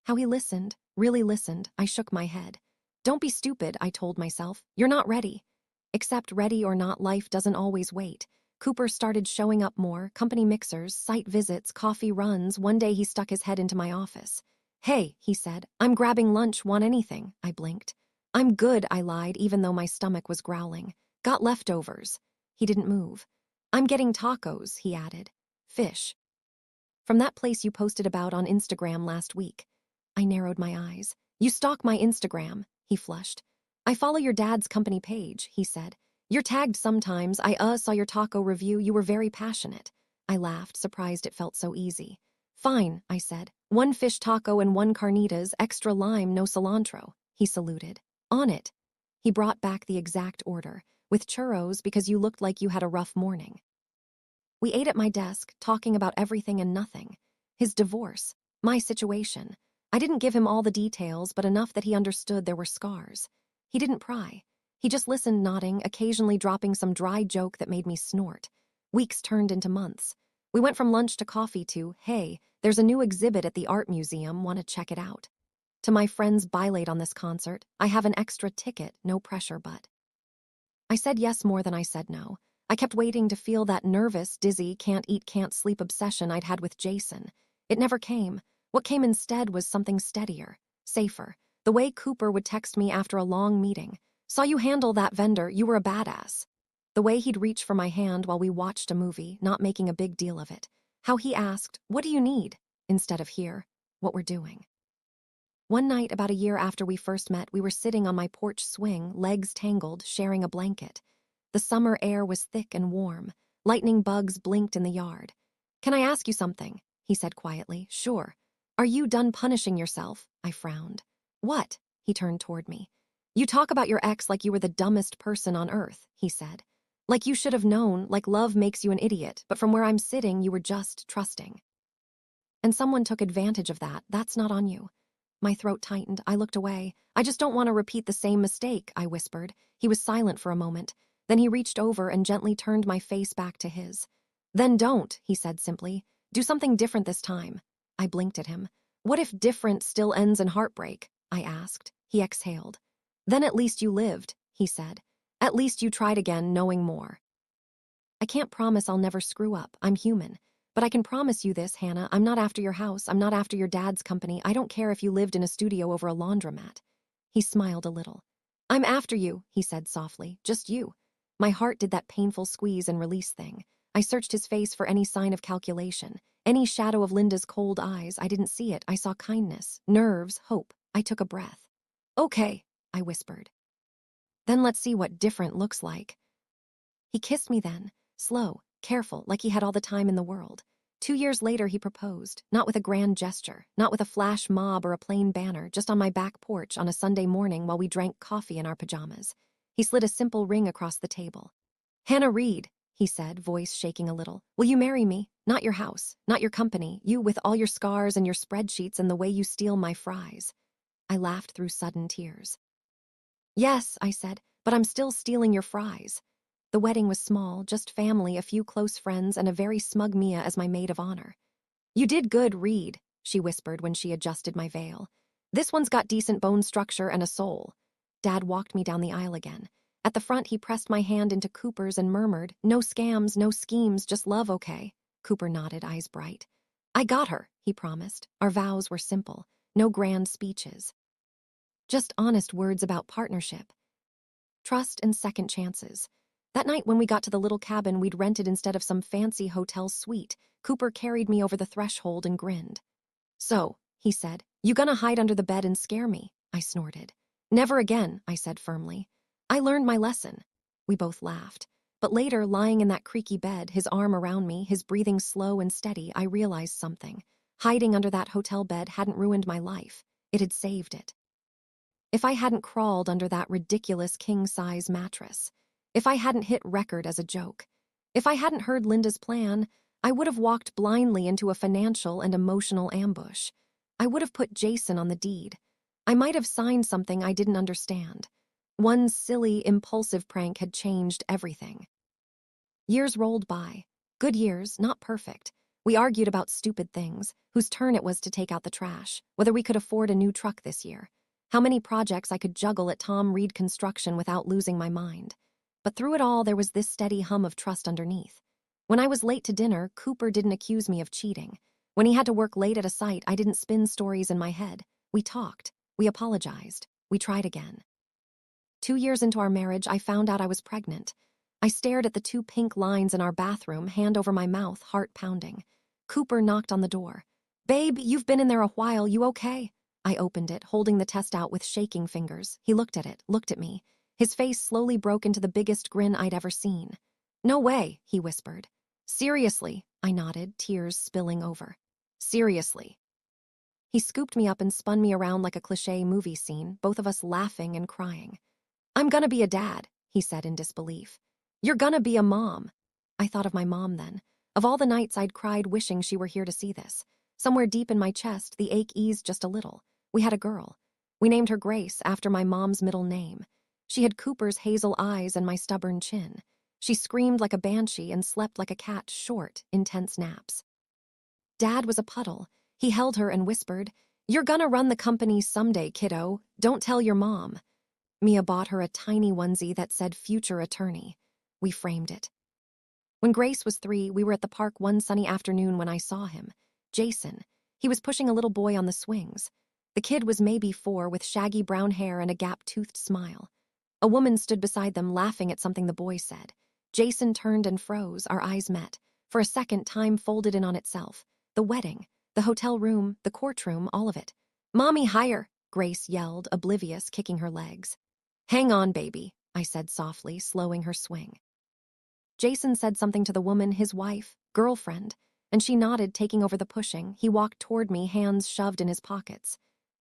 How he listened, really listened. I shook my head. "Don't be stupid," I told myself. "You're not ready." Except ready or not, life doesn't always wait. Cooper started showing up more, company mixers, site visits, coffee runs. One day he stuck his head into my office. "Hey," he said, "I'm grabbing lunch, want anything?" I blinked. "I'm good," I lied, even though my stomach was growling. "Got leftovers." He didn't move. "I'm getting tacos," he added. "Fish." "From that place you posted about on Instagram last week." I narrowed my eyes. "You stalk my Instagram," he flushed. "I follow your dad's company page," he said. "You're tagged sometimes. I saw your taco review. You were very passionate." I laughed, surprised it felt so easy. "Fine," I said. "1 fish taco and 1 carnitas, extra lime, no cilantro." He saluted. "On it." He brought back the exact order, with churros because you looked like you had a rough morning. We ate at my desk, talking about everything and nothing. His divorce, my situation. I didn't give him all the details, but enough that he understood there were scars. He didn't pry. He just listened, nodding, occasionally dropping some dry joke that made me snort. Weeks turned into months. We went from lunch to coffee to, "Hey, there's a new exhibit at the art museum, want to check it out?" To my friends bilate on this concert, "I have an extra ticket, no pressure but." I said yes more than I said no. I kept waiting to feel that nervous, dizzy, can't eat, can't sleep obsession I'd had with Jason. It never came. What came instead was something steadier, safer. The way Cooper would text me after a long meeting. "Saw you handle that vendor, you were a badass." The way he'd reach for my hand while we watched a movie, not making a big deal of it. How he asked, "What do you need?" instead of "Here, what we're doing." One night, about a year after we first met, we were sitting on my porch swing, legs tangled, sharing a blanket. The summer air was thick and warm. Lightning bugs blinked in the yard. "Can I ask you something?" he said quietly. "Sure." "Are you done punishing yourself?" I frowned. "What?" He turned toward me. You talk about your ex like you were the dumbest person on earth, he said. Like you should have known, like love makes you an idiot, but from where I'm sitting, you were just trusting. And someone took advantage of that. That's not on you. My throat tightened. I looked away. I just don't want to repeat the same mistake, I whispered. He was silent for a moment. Then he reached over and gently turned my face back to his. Then don't, he said simply. Do something different this time. I blinked at him. What if different still ends in heartbreak? I asked. He exhaled. Then at least you lived, he said. At least you tried again, knowing more. I can't promise I'll never screw up. I'm human. But I can promise you this, Hannah, I'm not after your house, I'm not after your dad's company, I don't care if you lived in a studio over a laundromat. He smiled a little. I'm after you, he said softly, just you. My heart did that painful squeeze and release thing. I searched his face for any sign of calculation, any shadow of Linda's cold eyes. I didn't see it. I saw kindness, nerves, hope. I took a breath. Okay, I whispered. Then let's see what different looks like. He kissed me then, slow, careful, like he had all the time in the world. 2 years later, he proposed, not with a grand gesture, not with a flash mob or a plain banner, just on my back porch on a Sunday morning while we drank coffee in our pajamas. He slid a simple ring across the table. Hannah Reed, he said, voice shaking a little. Will you marry me? Not your house, not your company, you with all your scars and your spreadsheets and the way you steal my fries. I laughed through sudden tears. Yes, I said, but I'm still stealing your fries. The wedding was small, just family, a few close friends, and a very smug Mia as my maid of honor. You did good, Reed, she whispered when she adjusted my veil. This one's got decent bone structure and a soul. Dad walked me down the aisle again. At the front, he pressed my hand into Cooper's and murmured, no scams, no schemes, just love, okay? Cooper nodded, eyes bright. I got her, he promised. Our vows were simple. No grand speeches. Just honest words about partnership. Trust and second chances. That night when we got to the little cabin we'd rented instead of some fancy hotel suite, Cooper carried me over the threshold and grinned. So, he said, you gonna hide under the bed and scare me? I snorted. Never again, I said firmly. I learned my lesson. We both laughed. But later, lying in that creaky bed, his arm around me, his breathing slow and steady, I realized something. Hiding under that hotel bed hadn't ruined my life. It had saved it. If I hadn't crawled under that ridiculous king-size mattress, if I hadn't hit record as a joke, if I hadn't heard Linda's plan, I would have walked blindly into a financial and emotional ambush. I would have put Jason on the deed. I might have signed something I didn't understand. One silly, impulsive prank had changed everything. Years rolled by. Good years, not perfect. We argued about stupid things, whose turn it was to take out the trash, whether we could afford a new truck this year, how many projects I could juggle at Tom Reed Construction without losing my mind. But through it all, there was this steady hum of trust underneath. When I was late to dinner, Cooper didn't accuse me of cheating. When he had to work late at a site, I didn't spin stories in my head. We talked. We apologized. We tried again. 2 years into our marriage, I found out I was pregnant. I stared at the 2 pink lines in our bathroom, hand over my mouth, heart pounding. Cooper knocked on the door. Babe, you've been in there a while. You okay? I opened it, holding the test out with shaking fingers. He looked at it, looked at me. His face slowly broke into the biggest grin I'd ever seen. No way, he whispered. Seriously, I nodded, tears spilling over. Seriously. He scooped me up and spun me around like a cliché movie scene, both of us laughing and crying. I'm gonna be a dad, he said in disbelief. You're gonna be a mom. I thought of my mom then. Of all the nights I'd cried wishing she were here to see this. Somewhere deep in my chest, the ache eased just a little. We had a girl. We named her Grace after my mom's middle name. She had Cooper's hazel eyes and my stubborn chin. She screamed like a banshee and slept like a cat, short, intense naps. Dad was a puddle. He held her and whispered, You're gonna run the company someday, kiddo. Don't tell your mom. Mia bought her a tiny onesie that said future attorney. We framed it. When Grace was 3, we were at the park one sunny afternoon when I saw him. Jason. He was pushing a little boy on the swings. The kid was maybe 4 with shaggy brown hair and a gap-toothed smile. A woman stood beside them laughing at something the boy said. Jason turned and froze, our eyes met. For a second, time folded in on itself. The wedding, the hotel room, the courtroom, all of it. Mommy, higher, Grace yelled, oblivious, kicking her legs. Hang on, baby, I said softly, slowing her swing. Jason said something to the woman, his wife, girlfriend, and she nodded, taking over the pushing. He walked toward me, hands shoved in his pockets.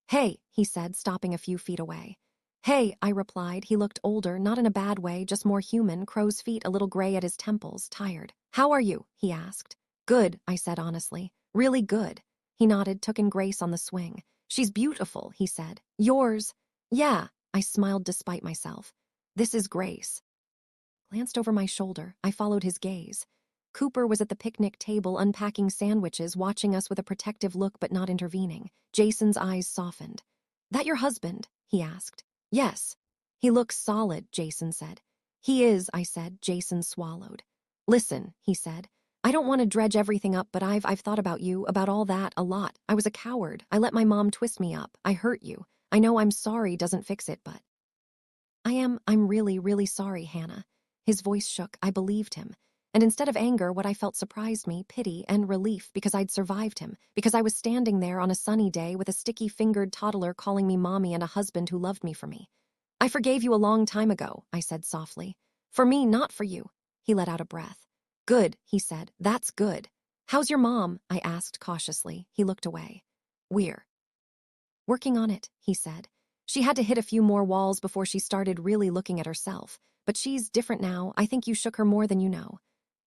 Hey, he said, stopping a few feet away. Hey, I replied. He looked older, not in a bad way, just more human, crow's feet a little gray at his temples, tired. How are you? He asked. Good, I said honestly. Really good. He nodded, took in Grace on the swing. She's beautiful, he said. Yours? Yeah, I smiled despite myself. This is Grace. Glanced over my shoulder. I followed his gaze. Cooper was at the picnic table unpacking sandwiches, watching us with a protective look but not intervening. Jason's eyes softened. That your husband? He asked. Yes. He looks solid, Jason said. He is, I said. Jason swallowed. Listen, he said. I don't want to dredge everything up, but I've thought about you, about all that, a lot. I was a coward. I let my mom twist me up. I hurt you. I know I'm sorry doesn't fix it, but I'm really, really sorry, Hannah. His voice shook. I believed him. And instead of anger, what I felt surprised me, pity and relief because I'd survived him, because I was standing there on a sunny day with a sticky-fingered toddler calling me mommy and a husband who loved me for me. I forgave you a long time ago, I said softly. For me, not for you. He let out a breath. Good, he said. That's good. How's your mom? I asked cautiously. He looked away. We're working on it, he said. She had to hit a few more walls before she started really looking at herself. But she's different now. I think you shook her more than you know.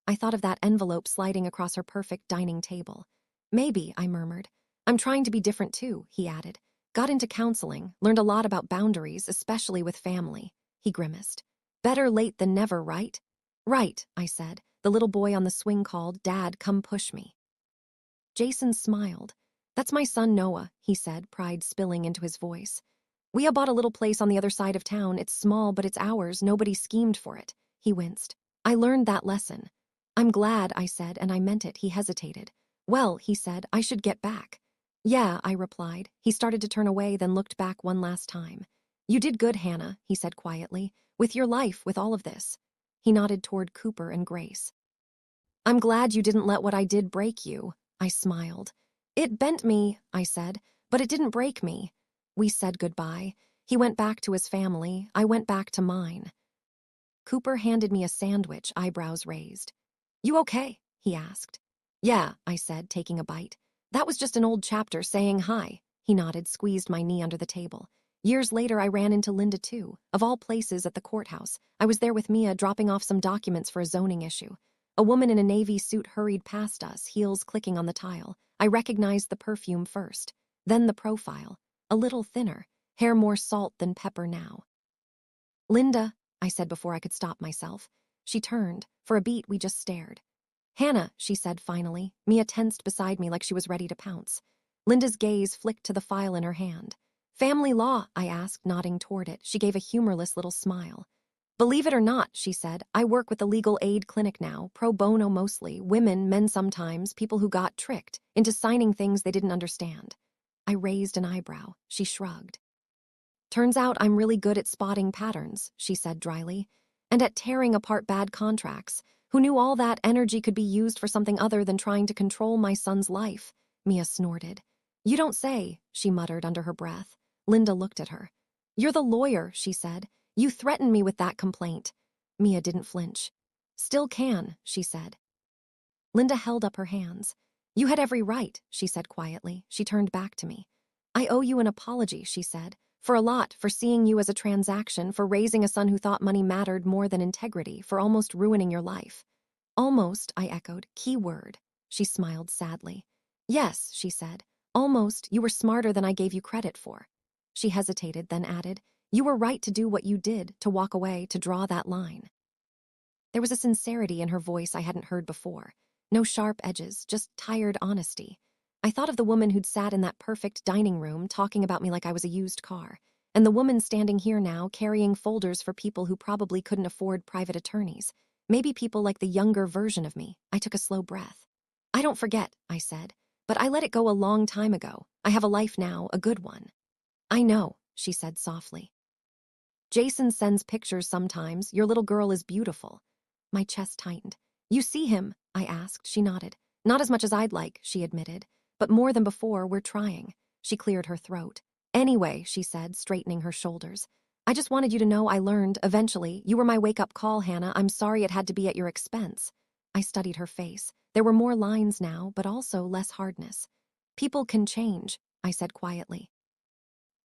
I thought of that envelope sliding across her perfect dining table. Maybe, I murmured. I'm trying to be different too, he added. Got into counseling, learned a lot about boundaries, especially with family. He grimaced. Better late than never, right? Right, I said. The little boy on the swing called, Dad, come push me. Jason smiled. That's my son Noah, he said, pride spilling into his voice. We bought a little place on the other side of town. It's small, but it's ours. Nobody schemed for it. He winced. I learned that lesson. I'm glad, I said, and I meant it. He hesitated. Well, he said, I should get back. Yeah, I replied. He started to turn away, then looked back one last time. You did good, Hannah, he said quietly. With your life, with all of this. He nodded toward Cooper and Grace. I'm glad you didn't let what I did break you. I smiled. It bent me, I said, but it didn't break me. We said goodbye. He went back to his family. I went back to mine. Cooper handed me a sandwich, eyebrows raised. You okay? He asked. Yeah, I said, taking a bite. That was just an old chapter saying hi. He nodded, squeezed my knee under the table. Years later, I ran into Linda too. Of all places, at the courthouse. I was there with Mia, dropping off some documents for a zoning issue. A woman in a navy suit hurried past us, heels clicking on the tile. I recognized the perfume first, then the profile. A little thinner, hair more salt than pepper now. Linda, I said before I could stop myself. She turned. For a beat, we just stared. Hannah, she said finally. Mia tensed beside me like she was ready to pounce. Linda's gaze flicked to the file in her hand. Family law, I asked, nodding toward it. She gave a humorless little smile. Believe it or not, she said, I work with a legal aid clinic now, pro bono mostly, women, men sometimes, people who got tricked into signing things they didn't understand. I raised an eyebrow. She shrugged. Turns out I'm really good at spotting patterns, she said dryly, and at tearing apart bad contracts. Who knew all that energy could be used for something other than trying to control my son's life? Mia snorted. You don't say, she muttered under her breath. Linda looked at her. You're the lawyer, she said. You threatened me with that complaint. Mia didn't flinch. Still can, she said. Linda held up her hands. You had every right, she said quietly. She turned back to me. I owe you an apology, she said. For a lot, for seeing you as a transaction, for raising a son who thought money mattered more than integrity, for almost ruining your life. Almost, I echoed. Key word. She smiled sadly. Yes, she said. Almost, you were smarter than I gave you credit for. She hesitated, then added, you were right to do what you did, to walk away, to draw that line. There was a sincerity in her voice I hadn't heard before. No sharp edges, just tired honesty. I thought of the woman who'd sat in that perfect dining room talking about me like I was a used car, and the woman standing here now carrying folders for people who probably couldn't afford private attorneys. Maybe people like the younger version of me. I took a slow breath. I don't forget, I said, but I let it go a long time ago. I have a life now, a good one. I know, she said softly. Jason sends pictures sometimes. Your little girl is beautiful. My chest tightened. You see him? I asked. She nodded. Not as much as I'd like, she admitted. But more than before, we're trying. She cleared her throat. Anyway, she said, straightening her shoulders. I just wanted you to know I learned, eventually. You were my wake-up call, Hannah. I'm sorry it had to be at your expense. I studied her face. There were more lines now, but also less hardness. People can change, I said quietly.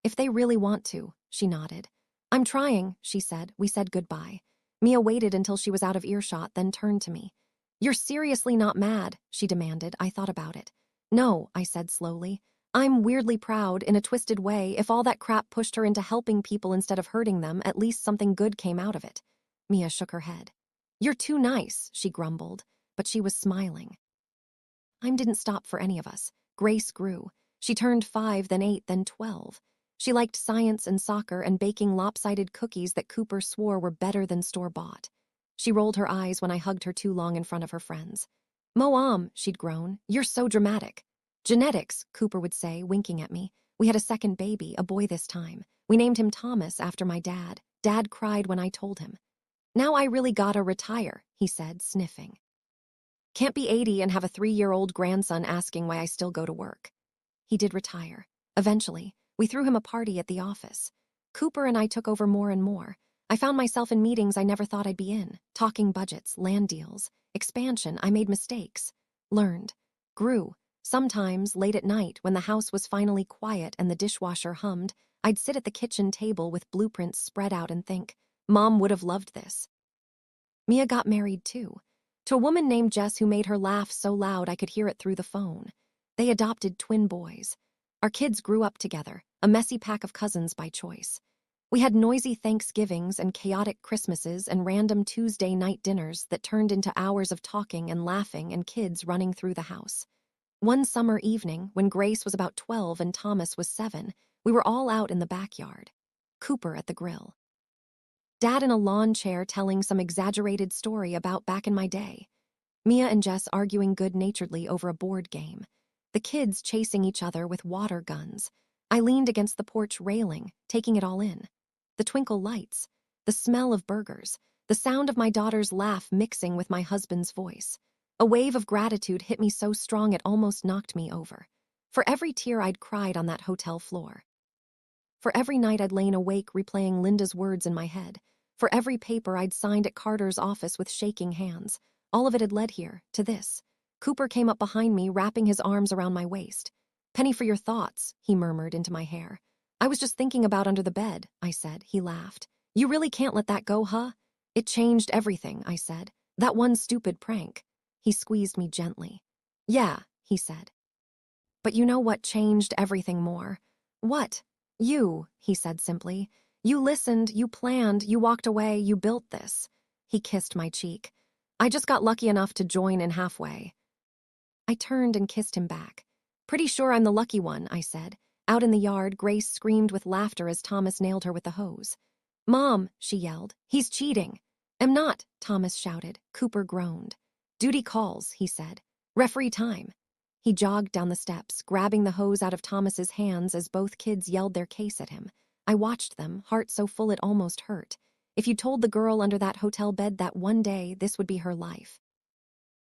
If they really want to, she nodded. I'm trying, she said. We said goodbye. Mia waited until she was out of earshot, then turned to me. You're seriously not mad, she demanded. I thought about it. No, I said slowly. I'm weirdly proud, in a twisted way. If all that crap pushed her into helping people instead of hurting them, at least something good came out of it. Mia shook her head. You're too nice, she grumbled, but she was smiling. Time didn't stop for any of us. Grace grew. She turned 5, then 8, then 12. She liked science and soccer and baking lopsided cookies that Cooper swore were better than store-bought. She rolled her eyes when I hugged her too long in front of her friends. Moam, she'd groan, you're so dramatic. Genetics, Cooper would say, winking at me. We had a second baby, a boy this time. We named him Thomas after my dad. Dad cried when I told him. Now I really gotta retire, he said, sniffing. Can't be 80 and have a 3-year-old grandson asking why I still go to work. He did retire. Eventually, we threw him a party at the office. Cooper and I took over more and more. I found myself in meetings I never thought I'd be in, talking budgets, land deals, expansion. I made mistakes, learned, grew. Sometimes, late at night, when the house was finally quiet and the dishwasher hummed, I'd sit at the kitchen table with blueprints spread out and think, Mom would have loved this. Mia got married too, to a woman named Jess who made her laugh so loud I could hear it through the phone. They adopted twin boys. Our kids grew up together, a messy pack of cousins by choice. We had noisy Thanksgivings and chaotic Christmases and random Tuesday night dinners that turned into hours of talking and laughing and kids running through the house. One summer evening, when Grace was about 12 and Thomas was 7, we were all out in the backyard. Cooper at the grill. Dad in a lawn chair telling some exaggerated story about back in my day. Mia and Jess arguing good-naturedly over a board game. The kids chasing each other with water guns. I leaned against the porch railing, taking it all in. The twinkle lights, the smell of burgers, the sound of my daughter's laugh mixing with my husband's voice. A wave of gratitude hit me so strong it almost knocked me over. For every tear I'd cried on that hotel floor. For every night I'd lain awake replaying Linda's words in my head. For every paper I'd signed at Carter's office with shaking hands. All of it had led here, to this. Cooper came up behind me, wrapping his arms around my waist. Penny for your thoughts, he murmured into my hair. I was just thinking about under the bed, I said. He laughed. You really can't let that go, huh? It changed everything, I said. That one stupid prank. He squeezed me gently. Yeah, he said. But you know what changed everything more? What? You, he said simply. You listened, you planned, you walked away, you built this. He kissed my cheek. I just got lucky enough to join in halfway. I turned and kissed him back. Pretty sure I'm the lucky one, I said. Out in the yard, Grace screamed with laughter as Thomas nailed her with the hose. Mom, she yelled, he's cheating. Am not, Thomas shouted. Cooper groaned. Duty calls, he said. Referee time. He jogged down the steps, grabbing the hose out of Thomas's hands as both kids yelled their case at him. I watched them, heart so full it almost hurt. If you told the girl under that hotel bed that one day this would be her life,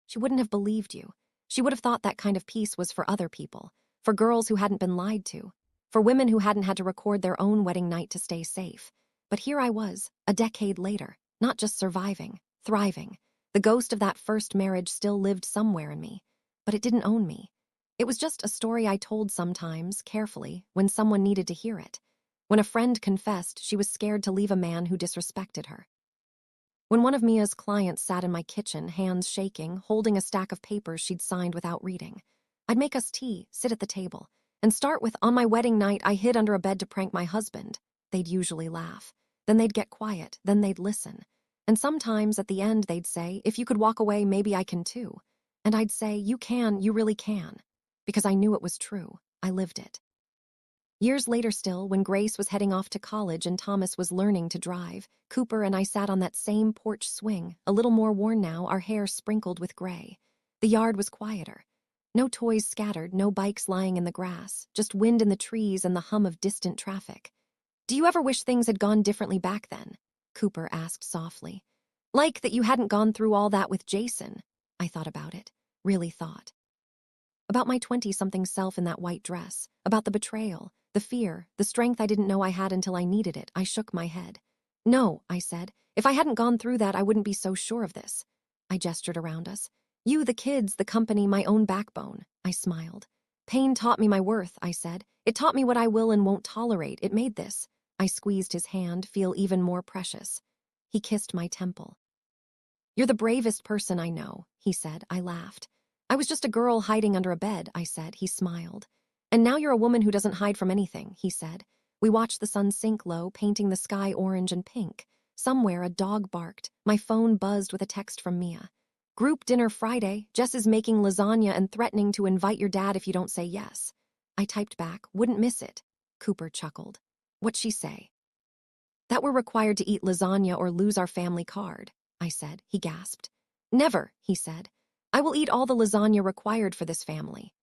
she wouldn't have believed you. She would have thought that kind of peace was for other people, for girls who hadn't been lied to, for women who hadn't had to record their own wedding night to stay safe. But here I was, a decade later, not just surviving, thriving. The ghost of that first marriage still lived somewhere in me, but it didn't own me. It was just a story I told sometimes, carefully, when someone needed to hear it. When a friend confessed she was scared to leave a man who disrespected her. When one of Mia's clients sat in my kitchen, hands shaking, holding a stack of papers she'd signed without reading. I'd make us tea, sit at the table, and start with, on my wedding night, I hid under a bed to prank my husband. They'd usually laugh. Then they'd get quiet, then they'd listen. And sometimes at the end they'd say, if you could walk away, maybe I can too. And I'd say, you can, you really can. Because I knew it was true. I lived it. Years later still, when Grace was heading off to college and Thomas was learning to drive, Cooper and I sat on that same porch swing, a little more worn now, our hair sprinkled with gray. The yard was quieter. No toys scattered, no bikes lying in the grass, just wind in the trees and the hum of distant traffic. Do you ever wish things had gone differently back then? Cooper asked softly. Like that you hadn't gone through all that with Jason. I thought about it, really thought. About my 20-something self in that white dress, about the betrayal, the fear, the strength I didn't know I had until I needed it. I shook my head. No, I said. If I hadn't gone through that, I wouldn't be so sure of this. I gestured around us. You, the kids, the company, my own backbone. I smiled. Pain taught me my worth, I said. It taught me what I will and won't tolerate. It made this. I squeezed his hand, feel even more precious. He kissed my temple. "You're the bravest person I know," he said. I laughed. "I was just a girl hiding under a bed," I said. He smiled. "And now you're a woman who doesn't hide from anything," he said. We watched the sun sink low, painting the sky orange and pink. Somewhere a dog barked. My phone buzzed with a text from Mia. "Group dinner Friday. Jess is making lasagna and threatening to invite your dad if you don't say yes." I typed back, "Wouldn't miss it." Cooper chuckled. "What'd she say?" "That we're required to eat lasagna or lose our family card," I said. He gasped. "Never," he said. "I will eat all the lasagna required for this family."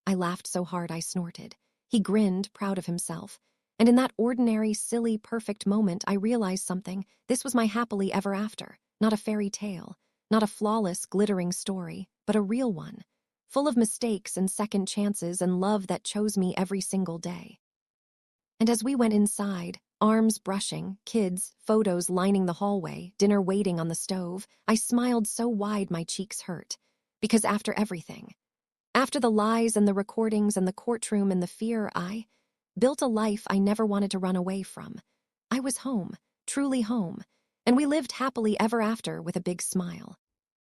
I laughed so hard I snorted. He grinned, proud of himself. And in that ordinary, silly, perfect moment, I realized something. This was my happily ever after. Not a fairy tale. Not a flawless, glittering story, but a real one. Full of mistakes and second chances and love that chose me every single day. And as we went inside, arms brushing, kids, photos lining the hallway, dinner waiting on the stove, I smiled so wide my cheeks hurt. Because after everything, after the lies and the recordings and the courtroom and the fear, I built a life I never wanted to run away from. I was home, truly home, and we lived happily ever after with a big smile.